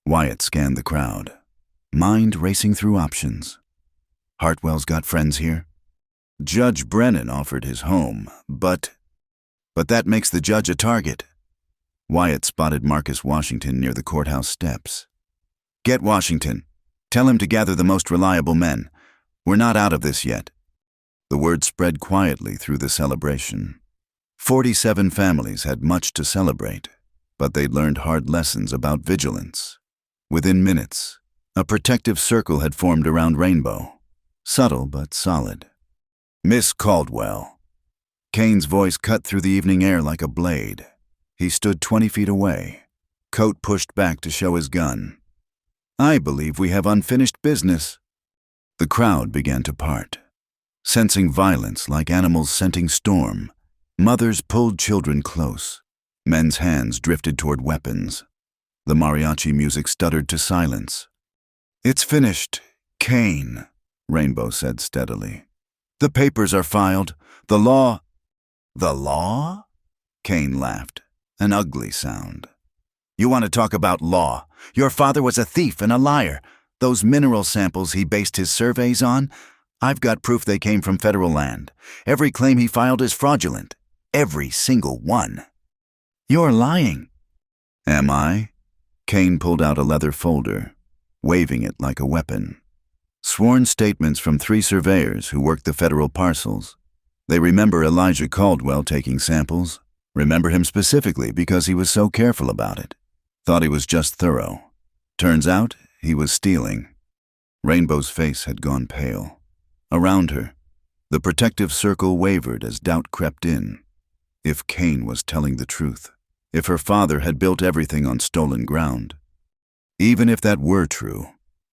Wyatt scanned the crowd, mind racing through options. Hartwell's got friends here. Judge Brennan offered his home, but that makes the judge a target. Wyatt spotted Marcus Washington near the courthouse steps. "Get Washington. Tell him to gather the most reliable men. We're not out of this yet." The word spread quietly through the celebration. 47 families had much to celebrate, but they'd learned hard lessons about vigilance. Within minutes, a protective circle had formed around Rainbow, subtle but solid. "Miss Caldwell." Kane's voice cut through the evening air like a blade. He stood 20 feet away, coat pushed back to show his gun. "I believe we have unfinished business." The crowd began to part. Sensing violence like animals scenting storm, mothers pulled children close. Men's hands drifted toward weapons. The mariachi music stuttered to silence. "It's finished, Kane," Rainbow said steadily. "The papers are filed. The law—" "The law?" Kane laughed, an ugly sound. "You want to talk about law? Your father was a thief and a liar. Those mineral samples he based his surveys on, I've got proof they came from federal land. Every claim he filed is fraudulent. Every single one." "You're lying." "Am I?" Kane pulled out a leather folder, waving it like a weapon. Sworn statements from 3 surveyors who worked the federal parcels. They remember Elijah Caldwell taking samples, remember him specifically because he was so careful about it. Thought he was just thorough. Turns out, he was stealing. Rainbow's face had gone pale. Around her, the protective circle wavered as doubt crept in. If Kane was telling the truth, if her father had built everything on stolen ground. Even if that were true,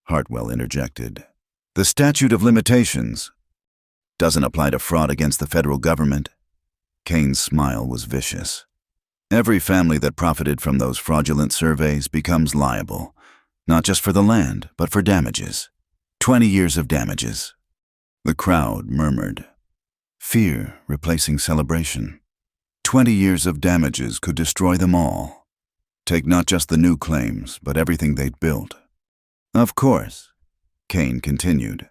Hartwell interjected, the statute of limitations doesn't apply to fraud against the federal government. Kane's smile was vicious. Every family that profited from those fraudulent surveys becomes liable. Not just for the land, but for damages. 20 years of damages. The crowd murmured. Fear replacing celebration. 20 years of damages could destroy them all. Take not just the new claims, but everything they'd built. "Of course," Kane continued,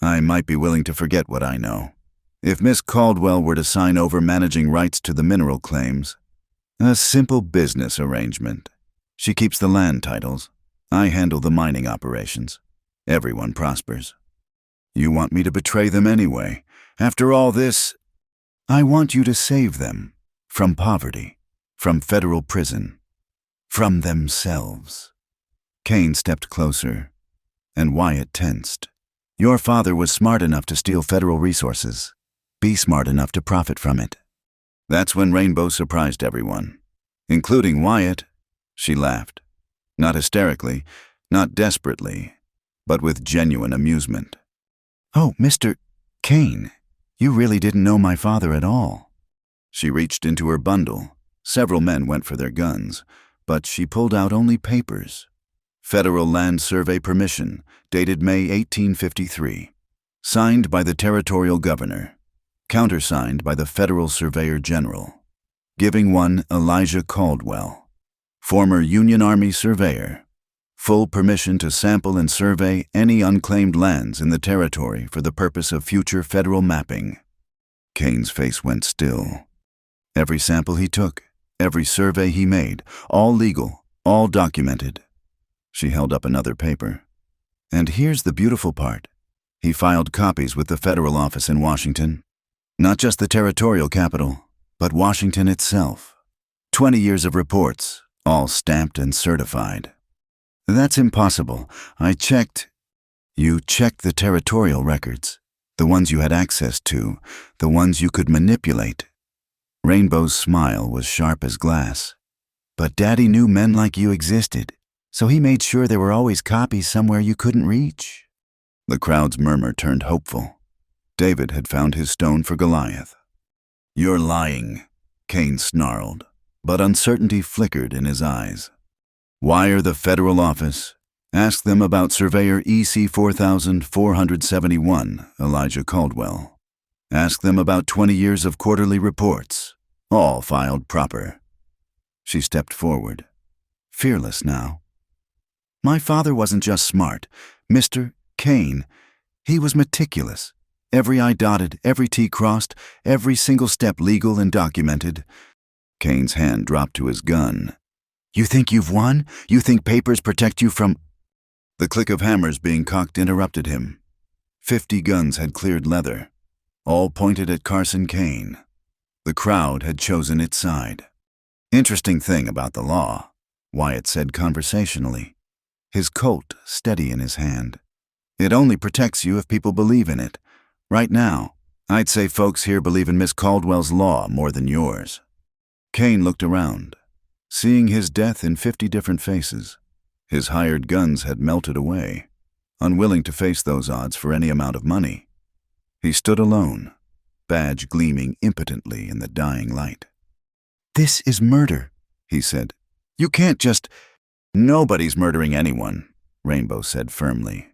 "I might be willing to forget what I know. If Miss Caldwell were to sign over managing rights to the mineral claims, a simple business arrangement. She keeps the land titles. I handle the mining operations. Everyone prospers." You want me to betray them anyway. After all this, I want you to save them from poverty, from federal prison, from themselves. Kane stepped closer, and Wyatt tensed. Your father was smart enough to steal federal resources. Be smart enough to profit from it. That's when Rainbow surprised everyone, including Wyatt. She laughed. Not hysterically, not desperately, but with genuine amusement. Oh, Mr. Kane, you really didn't know my father at all. She reached into her bundle. Several men went for their guns, but she pulled out only papers. Federal Land Survey Permission, dated May 1853. Signed by the Territorial Governor. Countersigned by the Federal Surveyor General. Giving one Elijah Caldwell, former Union Army surveyor, full permission to sample and survey any unclaimed lands in the territory for the purpose of future federal mapping. Kane's face went still. Every sample he took, every survey he made, all legal, all documented. She held up another paper. And here's the beautiful part. He filed copies with the federal office in Washington. Not just the territorial capital, but Washington itself. 20 years of reports, all stamped and certified. That's impossible. I checked. You checked the territorial records, the ones you had access to, the ones you could manipulate. Rainbow's smile was sharp as glass. But Daddy knew men like you existed, so he made sure there were always copies somewhere you couldn't reach. The crowd's murmur turned hopeful. David had found his stone for Goliath. You're lying, Kane snarled, but uncertainty flickered in his eyes. Wire the federal office. Ask them about Surveyor EC 4471, Elijah Caldwell. Ask them about 20 years of quarterly reports, all filed proper. She stepped forward, fearless now. My father wasn't just smart, Mr. Kane. He was meticulous. Every I dotted, every T crossed, every single step legal and documented. Kane's hand dropped to his gun. You think you've won? You think papers protect you from— The click of hammers being cocked interrupted him. 50 guns had cleared leather, all pointed at Carson Kane. The crowd had chosen its side. Interesting thing about the law, Wyatt said conversationally, his Colt steady in his hand. It only protects you if people believe in it. Right now, I'd say folks here believe in Miss Caldwell's law more than yours. Kane looked around, seeing his death in 50 different faces. His hired guns had melted away, unwilling to face those odds for any amount of money. He stood alone, badge gleaming impotently in the dying light. This is murder, he said. You can't just— Nobody's murdering anyone, Rainbow said firmly.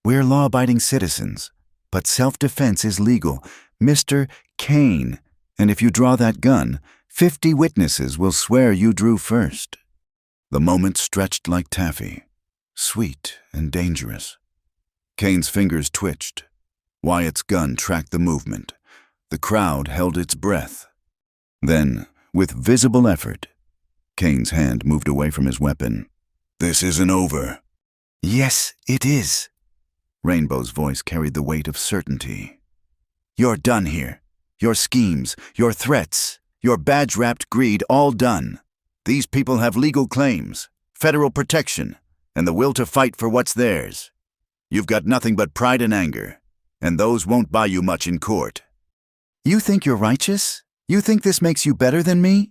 We're law-abiding citizens. But self-defense is legal, Mr. Kane, and if you draw that gun, 50 witnesses will swear you drew first. The moment stretched like taffy, sweet and dangerous. Kane's fingers twitched. Wyatt's gun tracked the movement. The crowd held its breath. Then, with visible effort, Kane's hand moved away from his weapon. This isn't over. Yes, it is. Rainbow's voice carried the weight of certainty. You're done here. Your schemes, your threats, your badge-wrapped greed, all done. These people have legal claims, federal protection, and the will to fight for what's theirs. You've got nothing but pride and anger, and those won't buy you much in court. You think you're righteous? You think this makes you better than me?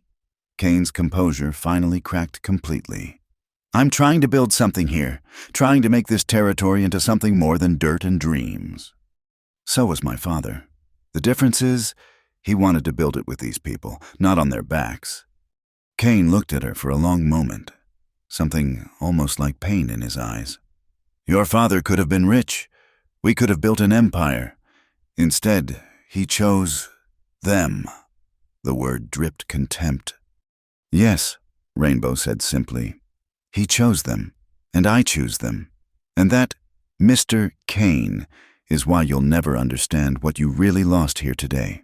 Kane's composure finally cracked completely. I'm trying to build something here, trying to make this territory into something more than dirt and dreams. So was my father. The difference is, he wanted to build it with these people, not on their backs. Kane looked at her for a long moment, something almost like pain in his eyes. Your father could have been rich. We could have built an empire. Instead, he chose them. The word dripped contempt. Yes, Rainbow said simply. He chose them, and I choose them. And that, Mr. Kane, is why you'll never understand what you really lost here today.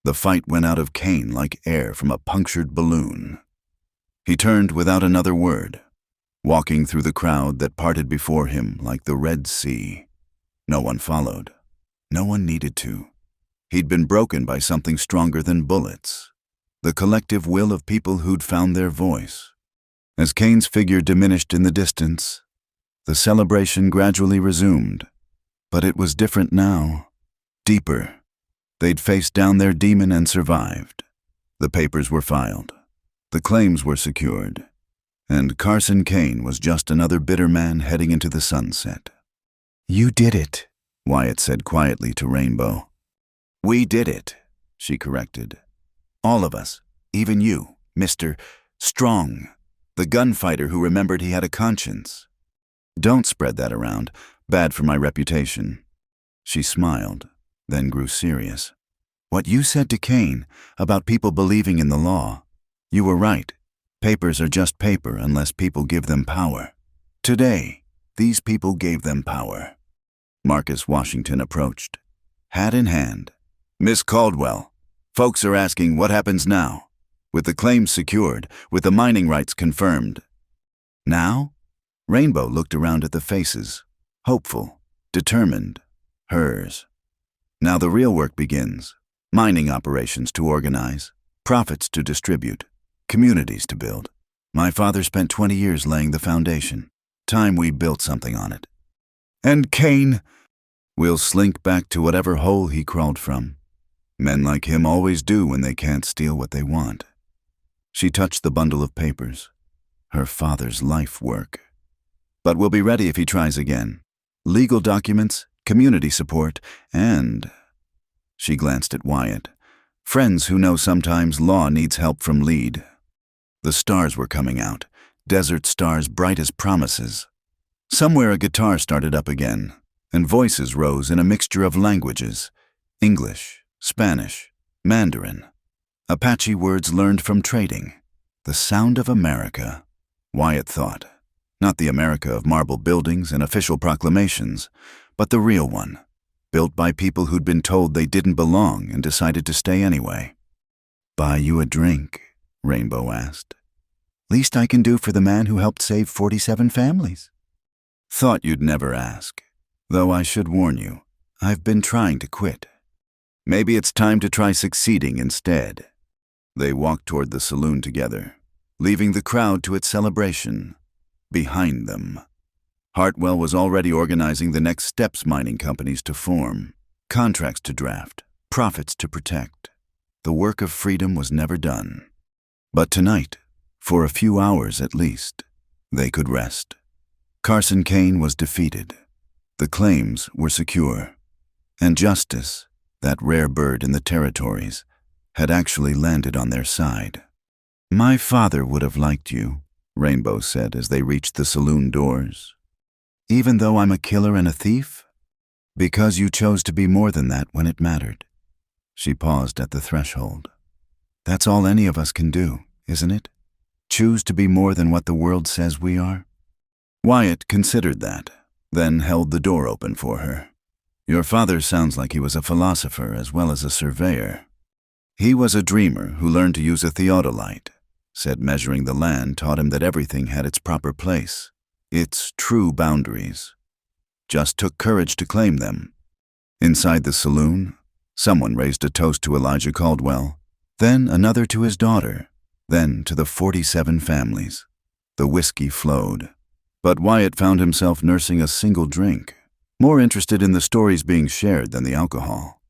The fight went out of Kane like air from a punctured balloon. He turned without another word, walking through the crowd that parted before him like the Red Sea. No one followed. No one needed to. He'd been broken by something stronger than bullets. The collective will of people who'd found their voice. As Kane's figure diminished in the distance, the celebration gradually resumed. But it was different now. Deeper. They'd faced down their demon and survived. The papers were filed. The claims were secured. And Carson Kane was just another bitter man heading into the sunset. "You did it," Wyatt said quietly to Rainbow. "We did it," she corrected. "All of us, even you, Mr. Strong, the gunfighter who remembered he had a conscience. Don't spread that around. Bad for my reputation." She smiled, then grew serious. "What you said to Kane about people believing in the law, you were right. Papers are just paper unless people give them power. Today, these people gave them power." Marcus Washington approached, hat in hand. "Miss Caldwell, folks are asking what happens now, with the claims secured, with the mining rights confirmed." "Now?" Rainbow looked around at the faces, hopeful, determined, hers. "Now the real work begins. Mining operations to organize, profits to distribute, communities to build. My father spent 20 years laying the foundation. Time we built something on it. And Kane will slink back to whatever hole he crawled from. Men like him always do when they can't steal what they want." She touched the bundle of papers. Her father's life work. "But we'll be ready if he tries again. Legal documents, community support, and..." She glanced at Wyatt. "Friends who know sometimes law needs help from lead." The stars were coming out, desert stars bright as promises. Somewhere a guitar started up again, and voices rose in a mixture of languages: English, Spanish, Mandarin. Apache words learned from trading. The sound of America, Wyatt thought. Not the America of marble buildings and official proclamations, but the real one, built by people who'd been told they didn't belong and decided to stay anyway. "Buy you a drink?" Rainbow asked. "Least I can do for the man who helped save 47 families." "Thought you'd never ask. Though I should warn you, I've been trying to quit. Maybe it's time to try succeeding instead." They walked toward the saloon together, leaving the crowd to its celebration. Behind them, Hartwell was already organizing the next steps mining companies to form, contracts to draft, profits to protect. The work of freedom was never done. But tonight, for a few hours at least, they could rest. Carson Kane was defeated. The claims were secure. And justice, that rare bird in the territories, had actually landed on their side. "My father would have liked you," Rainbow said as they reached the saloon doors. "Even though I'm a killer and a thief? Because you chose to be more than that when it mattered." She paused at the threshold. "That's all any of us can do, isn't it? Choose to be more than what the world says we are?" Wyatt considered that, then held the door open for her. "Your father sounds like he was a philosopher as well as a surveyor." "He was a dreamer who learned to use a theodolite," said measuring the land taught him that everything had its proper place, its true boundaries. Just took courage to claim them. Inside the saloon, someone raised a toast to Elijah Caldwell, then another to his daughter, then to the 47 families. The whiskey flowed. But Wyatt found himself nursing a single drink, more interested in the stories being shared than the alcohol.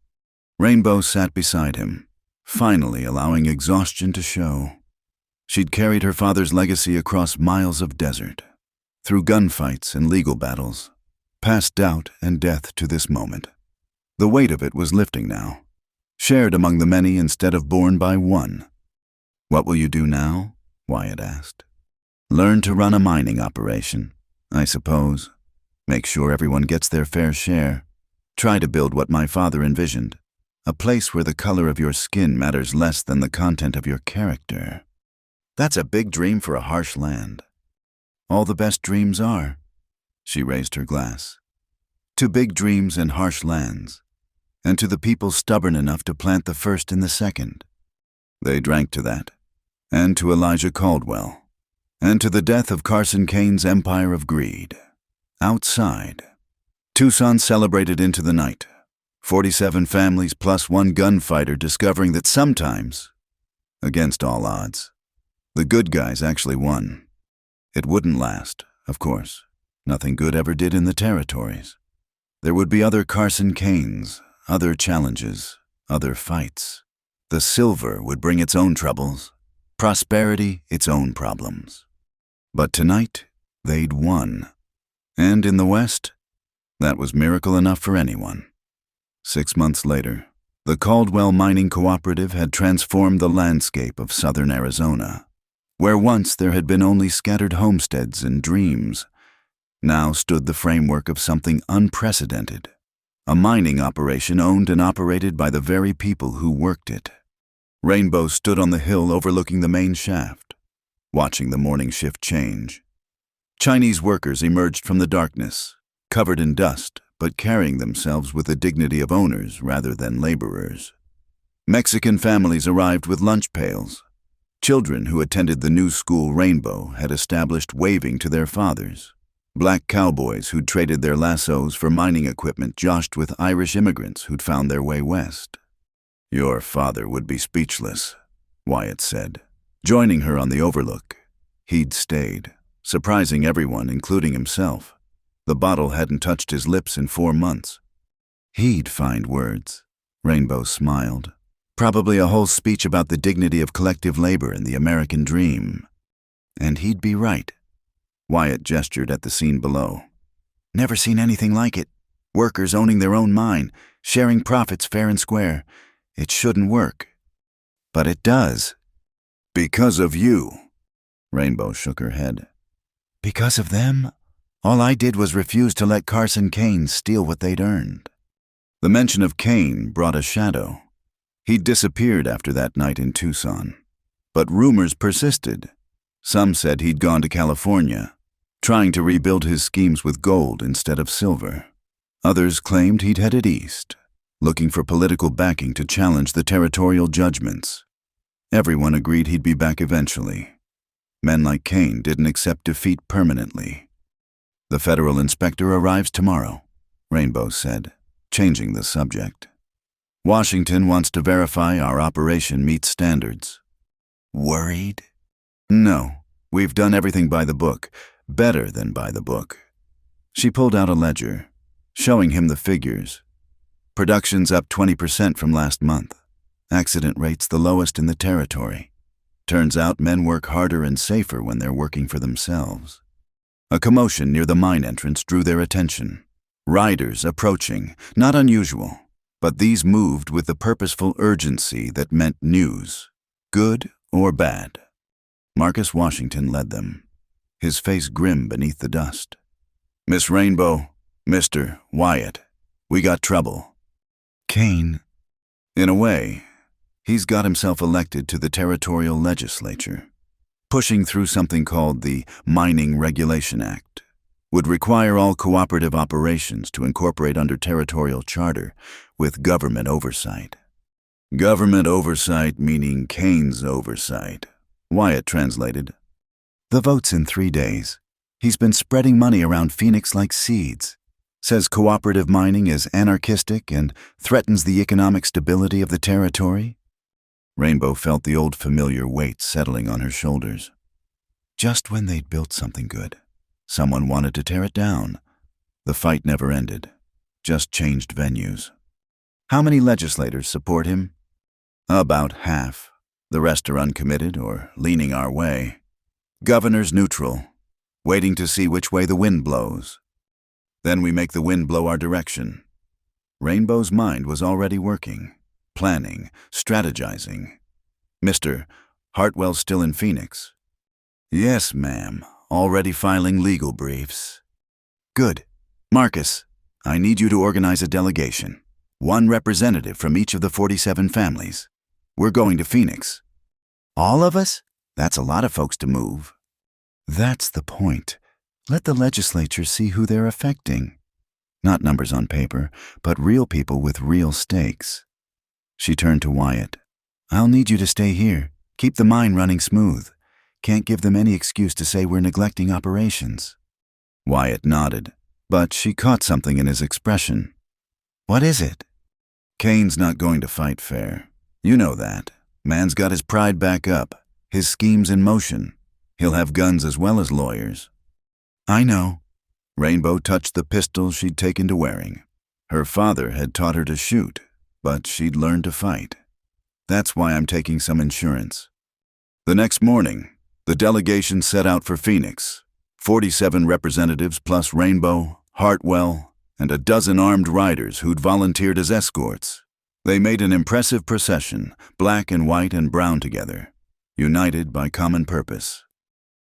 Rainbow sat beside him, finally allowing exhaustion to show. She'd carried her father's legacy across miles of desert, through gunfights and legal battles, past doubt and death to this moment. The weight of it was lifting now, shared among the many instead of borne by one. "What will you do now?" Wyatt asked. "Learn to run a mining operation, I suppose. Make sure everyone gets their fair share. Try to build what my father envisioned, a place where the color of your skin matters less than the content of your character." "That's a big dream for a harsh land." "All the best dreams are." She raised her glass. "To big dreams and harsh lands, and to the people stubborn enough to plant the first and the second." They drank to that, and to Elijah Caldwell, and to the death of Carson Kane's empire of greed. Outside, Tucson celebrated into the night. 47 families plus one gunfighter discovering that sometimes, against all odds, the good guys actually won. It wouldn't last, of course. Nothing good ever did in the territories. There would be other Carson Canes, other challenges, other fights. The silver would bring its own troubles, prosperity its own problems. But tonight, they'd won. And in the West, that was miracle enough for anyone. 6 months later, the Caldwell Mining Cooperative had transformed the landscape of southern Arizona. Where once there had been only scattered homesteads and dreams, now stood the framework of something unprecedented, a mining operation owned and operated by the very people who worked it. Rainbow stood on the hill overlooking the main shaft, watching the morning shift change. Chinese workers emerged from the darkness, covered in dust, but carrying themselves with the dignity of owners rather than laborers. Mexican families arrived with lunch pails. Children who attended the new school Rainbow had established waving to their fathers. Black cowboys who'd traded their lassos for mining equipment joshed with Irish immigrants who'd found their way west. "Your father would be speechless," Wyatt said, joining her on the overlook. He'd stayed, surprising everyone, including himself. The bottle hadn't touched his lips in 4 months. He'd find words. Rainbow smiled. Probably a whole speech about the dignity of collective labor and the American dream. And he'd be right. Wyatt gestured at the scene below. "Never seen anything like it. Workers owning their own mine, sharing profits fair and square. It shouldn't work. But it does." "Because of you." Rainbow shook her head. "Because of them? All I did was refuse to let Carson Kane steal what they'd earned." The mention of Kane brought a shadow. He'd disappeared after that night in Tucson. But rumors persisted. Some said he'd gone to California, trying to rebuild his schemes with gold instead of silver. Others claimed he'd headed east, looking for political backing to challenge the territorial judgments. Everyone agreed he'd be back eventually. Men like Kane didn't accept defeat permanently. "The federal inspector arrives tomorrow," Rainbow said, changing the subject. "Washington wants to verify our operation meets standards." "Worried?" "No, we've done everything by the book, better than by the book." She pulled out a ledger, showing him the figures. Production's up 20% from last month. Accident rate's the lowest in the territory. Turns out men work harder and safer when they're working for themselves. A commotion near the mine entrance drew their attention. Riders approaching, not unusual, but these moved with the purposeful urgency that meant news, good or bad. Marcus Washington led them, his face grim beneath the dust. "Miss Rainbow, Mr. Wyatt, we got trouble." "Kane." "In a way, he's got himself elected to the territorial legislature. Pushing through something called the Mining Regulation Act. Would require all cooperative operations to incorporate under territorial charter with government oversight." "Government oversight meaning Kane's oversight," Wyatt translated. "The vote's in 3 days. He's been spreading money around Phoenix like seeds. Says cooperative mining is anarchistic and threatens the economic stability of the territory." Rainbow felt the old familiar weight settling on her shoulders. Just when they'd built something good, someone wanted to tear it down. The fight never ended, just changed venues. "How many legislators support him?" "About half. The rest are uncommitted or leaning our way. Governor's neutral, waiting to see which way the wind blows. Then we make the wind blow our direction." Rainbow's mind was already working, planning, strategizing. "Mr. Hartwell's still in Phoenix?" "Yes, ma'am. Already filing legal briefs." "Good. Marcus, I need you to organize a delegation. 1 representative from each of the 47 families. We're going to Phoenix." "All of us? That's a lot of folks to move." "That's the point. Let the legislature see who they're affecting. Not numbers on paper, but real people with real stakes." She turned to Wyatt. "I'll need you to stay here. Keep the mine running smooth. Can't give them any excuse to say we're neglecting operations." Wyatt nodded, but she caught something in his expression. "What is it?" Kane's not going to fight fair. You know that. Man's got his pride back up, his schemes in motion. He'll have guns as well as lawyers. I know. Rainbow touched the pistol she'd taken to wearing. Her father had taught her to shoot, but she'd learned to fight. That's why I'm taking some insurance. The next morning, the delegation set out for Phoenix. 47 representatives plus Rainbow, Hartwell, and a dozen armed riders who'd volunteered as escorts. They made an impressive procession, black and white and brown together, united by common purpose.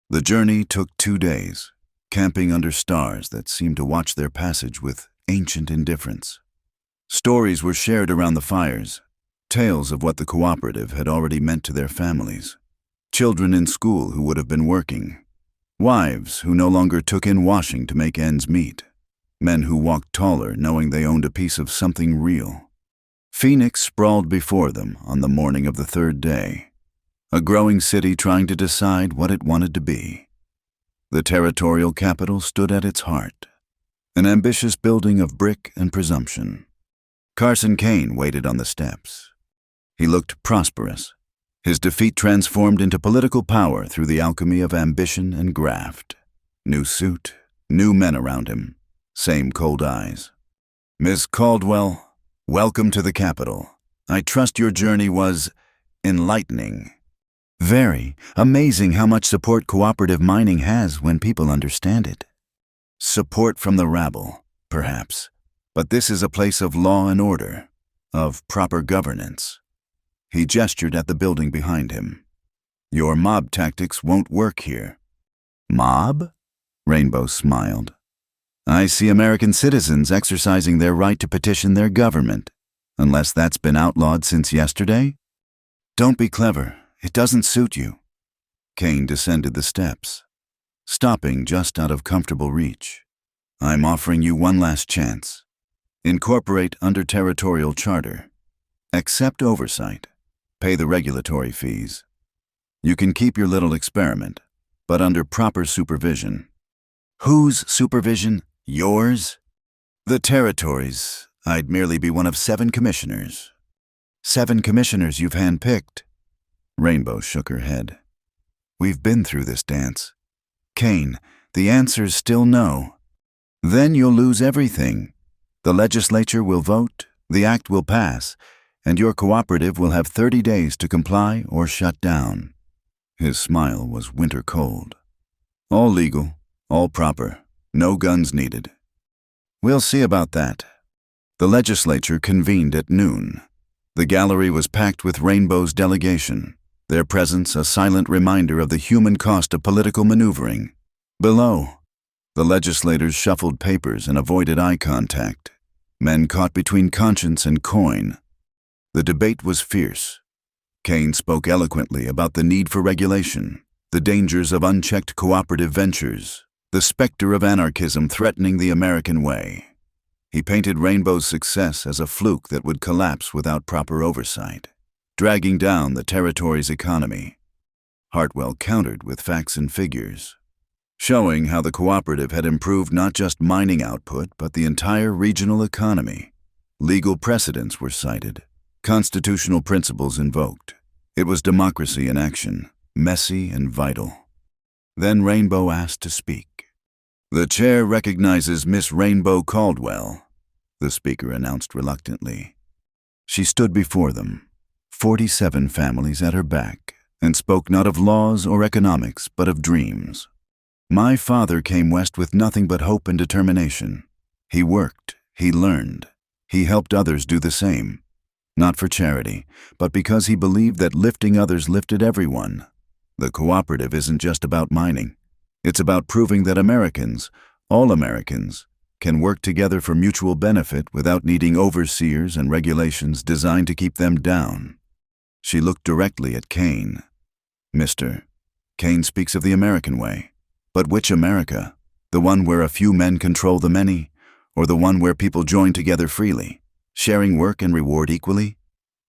The journey took 2 days, camping under stars that seemed to watch their passage with ancient indifference. Stories were shared around the fires, tales of what the cooperative had already meant to their families. Children in school who would have been working. Wives who no longer took in washing to make ends meet. Men who walked taller knowing they owned a piece of something real. Phoenix sprawled before them on the morning of the 3rd day. A growing city trying to decide what it wanted to be. The territorial capital stood at its heart, an ambitious building of brick and presumption. Carson Kane waited on the steps. He looked prosperous, his defeat transformed into political power through the alchemy of ambition and graft. New suit, new men around him, same cold eyes. Miss Caldwell, welcome to the capital. I trust your journey was enlightening. Very amazing how much support cooperative mining has when people understand it. Support from the rabble, perhaps, but this is a place of law and order, of proper governance. He gestured at the building behind him. Your mob tactics won't work here. Mob? Rainbow smiled. I see American citizens exercising their right to petition their government, unless that's been outlawed since yesterday. Don't be clever. It doesn't suit you. Kane descended the steps, stopping just out of comfortable reach. I'm offering you one last chance. Incorporate under territorial charter. Accept oversight. Pay the regulatory fees. You can keep your little experiment, but under proper supervision. Whose supervision? Yours? The territories. I'd merely be one of 7 commissioners. 7 commissioners you've handpicked. Rainbow shook her head. We've been through this dance. Kane, the answer's still no. Then you'll lose everything. The legislature will vote, the act will pass, and your cooperative will have 30 days to comply or shut down. His smile was winter cold. All legal, all proper, no guns needed. We'll see about that. The legislature convened at noon. The gallery was packed with Rainbow's delegation, their presence a silent reminder of the human cost of political maneuvering. Below, the legislators shuffled papers and avoided eye contact, men caught between conscience and coin. The debate was fierce. Kane spoke eloquently about the need for regulation, the dangers of unchecked cooperative ventures, the specter of anarchism threatening the American way. He painted Rainbow's success as a fluke that would collapse without proper oversight, dragging down the territory's economy. Hartwell countered with facts and figures, showing how the cooperative had improved not just mining output but the entire regional economy. Legal precedents were cited, constitutional principles invoked. It was democracy in action, messy and vital. Then Rainbow asked to speak. The chair recognizes Miss Rainbow Caldwell, the speaker announced reluctantly. She stood before them, 47 families at her back, and spoke not of laws or economics, but of dreams. My father came west with nothing but hope and determination. He worked, he learned, he helped others do the same. Not for charity, but because he believed that lifting others lifted everyone. The cooperative isn't just about mining. It's about proving that Americans, all Americans, can work together for mutual benefit without needing overseers and regulations designed to keep them down. She looked directly at Kane. Mr. Kane speaks of the American way. But which America? The one where a few men control the many, or the one where people join together freely, sharing work and reward equally?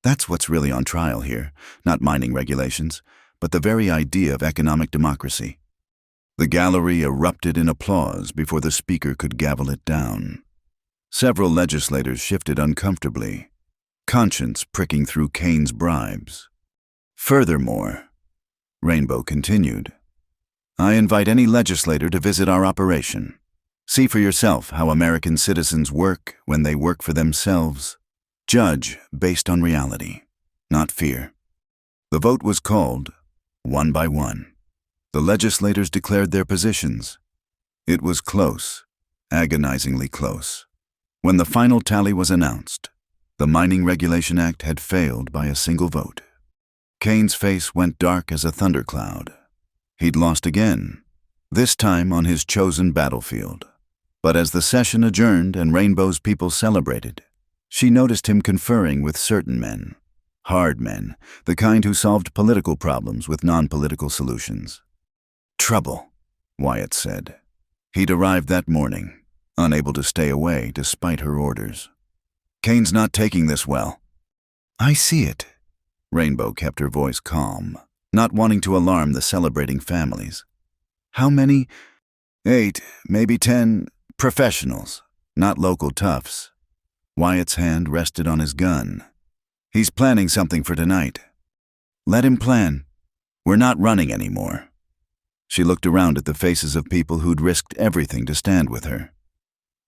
That's what's really on trial here, not mining regulations, but the very idea of economic democracy. The gallery erupted in applause before the speaker could gavel it down. Several legislators shifted uncomfortably. conscience pricking through Kane's bribes. Furthermore, Rainbow continued, I invite any legislator to visit our operation. See for yourself how American citizens work when they work for themselves. Judge based on reality, not fear. The vote was called, one by one. The legislators declared their positions. It was close, agonizingly close. When the final tally was announced, the Mining Regulation Act had failed by a single vote. Kane's face went dark as a thundercloud. He'd lost again, this time on his chosen battlefield. But as the session adjourned and Rainbow's people celebrated, she noticed him conferring with certain men, hard men, the kind who solved political problems with non-political solutions. Trouble, Wyatt said. He'd arrived that morning, unable to stay away despite her orders. Kane's not taking this well. I see it. Rainbow kept her voice calm, not wanting to alarm the celebrating families. How many? 8, maybe 10 professionals, not local toughs. Wyatt's hand rested on his gun. He's planning something for tonight. Let him plan. We're not running anymore. She looked around at the faces of people who'd risked everything to stand with her.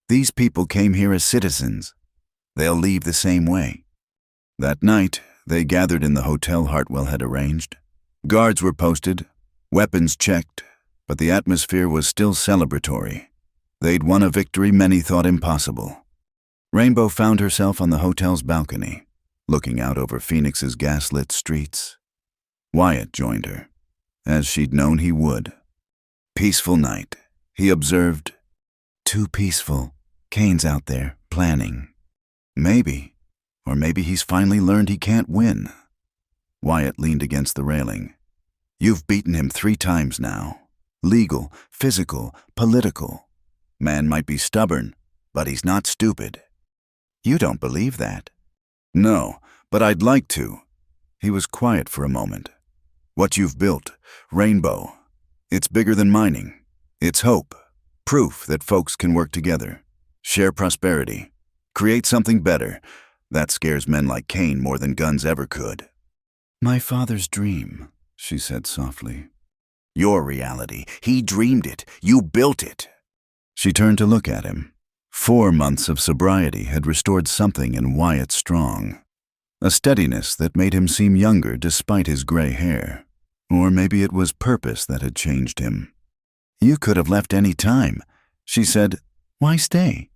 These people came here as citizens. They'll leave the same way. That night, they gathered in the hotel Hartwell had arranged. Guards were posted, weapons checked, but the atmosphere was still celebratory. They'd won a victory many thought impossible. Rainbow found herself on the hotel's balcony, looking out over Phoenix's gaslit streets. Wyatt joined her, as she'd known he would. Peaceful night, he observed. Too peaceful. Kane's out there, planning. Maybe, or maybe he's finally learned he can't win. Wyatt leaned against the railing. You've beaten him 3 times now. Legal, physical, political. Man might be stubborn, but he's not stupid. You don't believe that? No, but I'd like to. He was quiet for a moment. What you've built, Rainbow, it's bigger than mining. It's hope, proof that folks can work together, share prosperity, create something better. That scares men like Kane more than guns ever could. My father's dream, she said softly. Your reality. He dreamed it. You built it. She turned to look at him. 4 months of sobriety had restored something in Wyatt Strong. A steadiness that made him seem younger despite his gray hair. Or maybe it was purpose that had changed him. You could have left any time, she said. Why stay?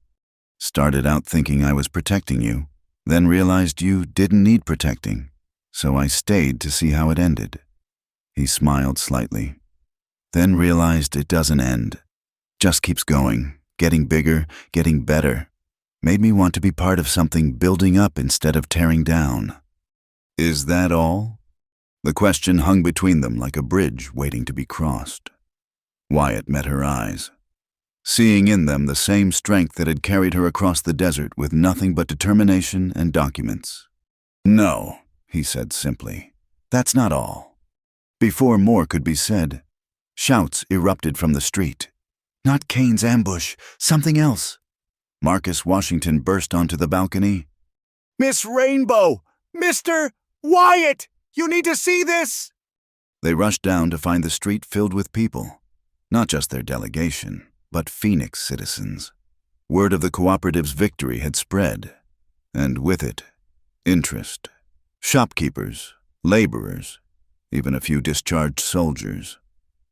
Started out thinking I was protecting you, then realized you didn't need protecting, so I stayed to see how it ended. He smiled slightly, then realized it doesn't end. Just keeps going, getting bigger, getting better. Made me want to be part of something building up instead of tearing down. Is that all? The question hung between them like a bridge waiting to be crossed. Wyatt met her eyes, seeing in them the same strength that had carried her across the desert with nothing but determination and documents. No, he said simply. That's not all. Before more could be said, shouts erupted from the street. Not Kane's ambush, something else. Marcus Washington burst onto the balcony. Miss Rainbow! Mr. Wyatt! You need to see this! They rushed down to find the street filled with people. Not just their delegation, but Phoenix citizens. Word of the cooperative's victory had spread, and with it, interest. Shopkeepers, laborers, even a few discharged soldiers,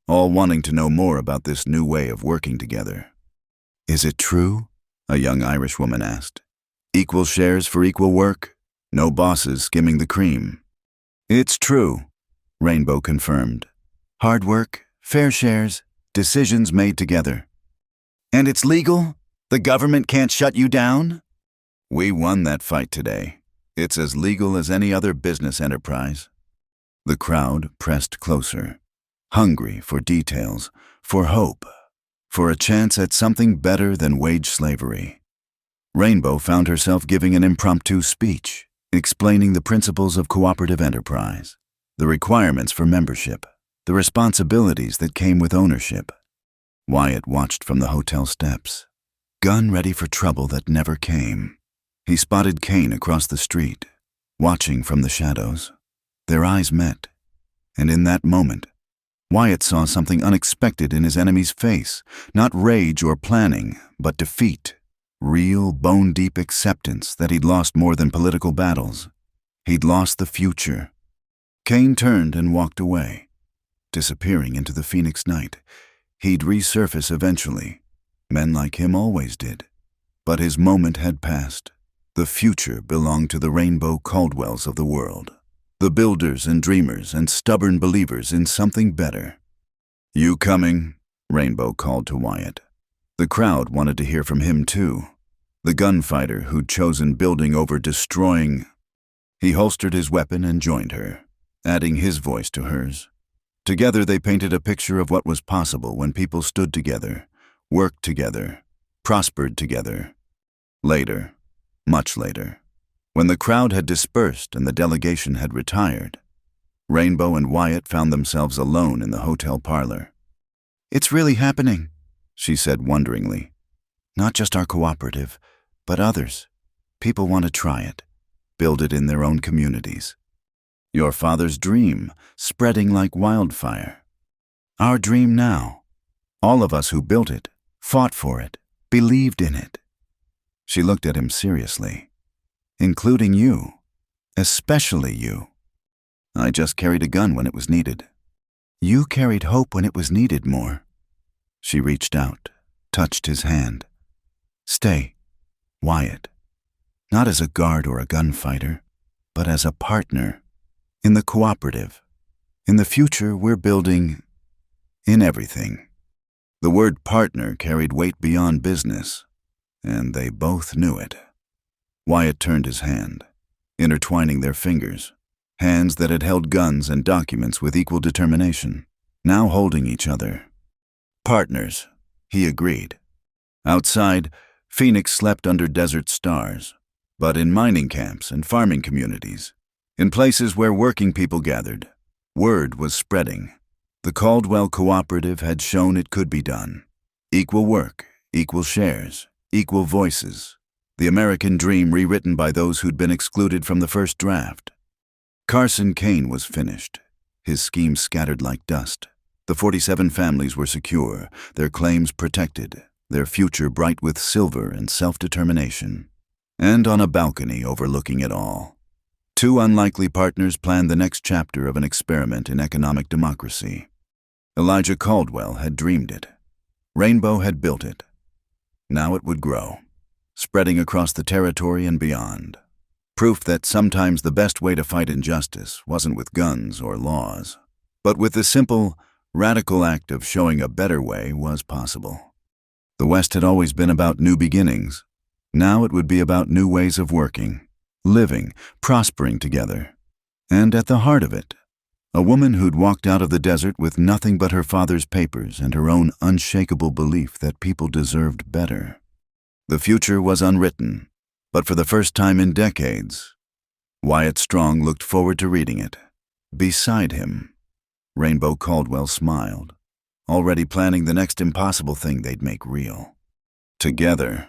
all wanting to know more about this new way of working together. Is it true? A young Irish woman asked. Equal shares for equal work? No bosses skimming the cream. It's true, Rainbow confirmed. Hard work, fair shares, decisions made together. And it's legal? The government can't shut you down? We won that fight today. It's as legal as any other business enterprise. The crowd pressed closer, hungry for details, for hope, for a chance at something better than wage slavery. Rainbow found herself giving an impromptu speech, explaining the principles of cooperative enterprise, the requirements for membership, the responsibilities that came with ownership. Wyatt watched from the hotel steps, gun ready for trouble that never came. He spotted Kane across the street, watching from the shadows. Their eyes met, and in that moment, Wyatt saw something unexpected in his enemy's face, not rage or planning, but defeat, real, bone-deep acceptance that he'd lost more than political battles. He'd lost the future. Kane turned and walked away, disappearing into the Phoenix night. He'd resurface eventually. Men like him always did. But his moment had passed. The future belonged to the Rainbow Caldwells of the world. The builders and dreamers and stubborn believers in something better. "You coming?" Rainbow called to Wyatt. The crowd wanted to hear from him too. The gunfighter who'd chosen building over destroying. He holstered his weapon and joined her, adding his voice to hers. Together they painted a picture of what was possible when people stood together, worked together, prospered together. Later, much later, when the crowd had dispersed and the delegation had retired, Rainbow and Wyatt found themselves alone in the hotel parlor. "It's really happening," she said wonderingly. "Not just our cooperative, but others. People want to try it, build it in their own communities. Your father's dream, spreading like wildfire. Our dream now. All of us who built it, fought for it, believed in it." She looked at him seriously. "Including you. Especially you. I just carried a gun when it was needed. You carried hope when it was needed more." She reached out, touched his hand. "Stay, Wyatt. Not as a guard or a gunfighter, but as a partner. In the cooperative. In the future we're building. In everything." The word partner carried weight beyond business, and they both knew it. Wyatt turned his hand, intertwining their fingers, hands that had held guns and documents with equal determination, now holding each other. "Partners," he agreed. Outside, Phoenix slept under desert stars, but in mining camps and farming communities, in places where working people gathered, word was spreading. The Caldwell Cooperative had shown it could be done. Equal work, equal shares, equal voices. The American dream rewritten by those who'd been excluded from the first draft. Carson Kane was finished, his schemes scattered like dust. The 47 families were secure, their claims protected, their future bright with silver and self-determination. And on a balcony overlooking it all, two unlikely partners planned the next chapter of an experiment in economic democracy. Elijah Caldwell had dreamed it. Rainbow had built it. Now it would grow, spreading across the territory and beyond. Proof that sometimes the best way to fight injustice wasn't with guns or laws, but with the simple, radical act of showing a better way was possible. The West had always been about new beginnings. Now it would be about new ways of working, living, prospering together. And at the heart of it, a woman who'd walked out of the desert with nothing but her father's papers and her own unshakable belief that people deserved better. The future was unwritten, but for the first time in decades, Wyatt Strong looked forward to reading it. Beside him, Rainbow Caldwell smiled, already planning the next impossible thing they'd make real. Together,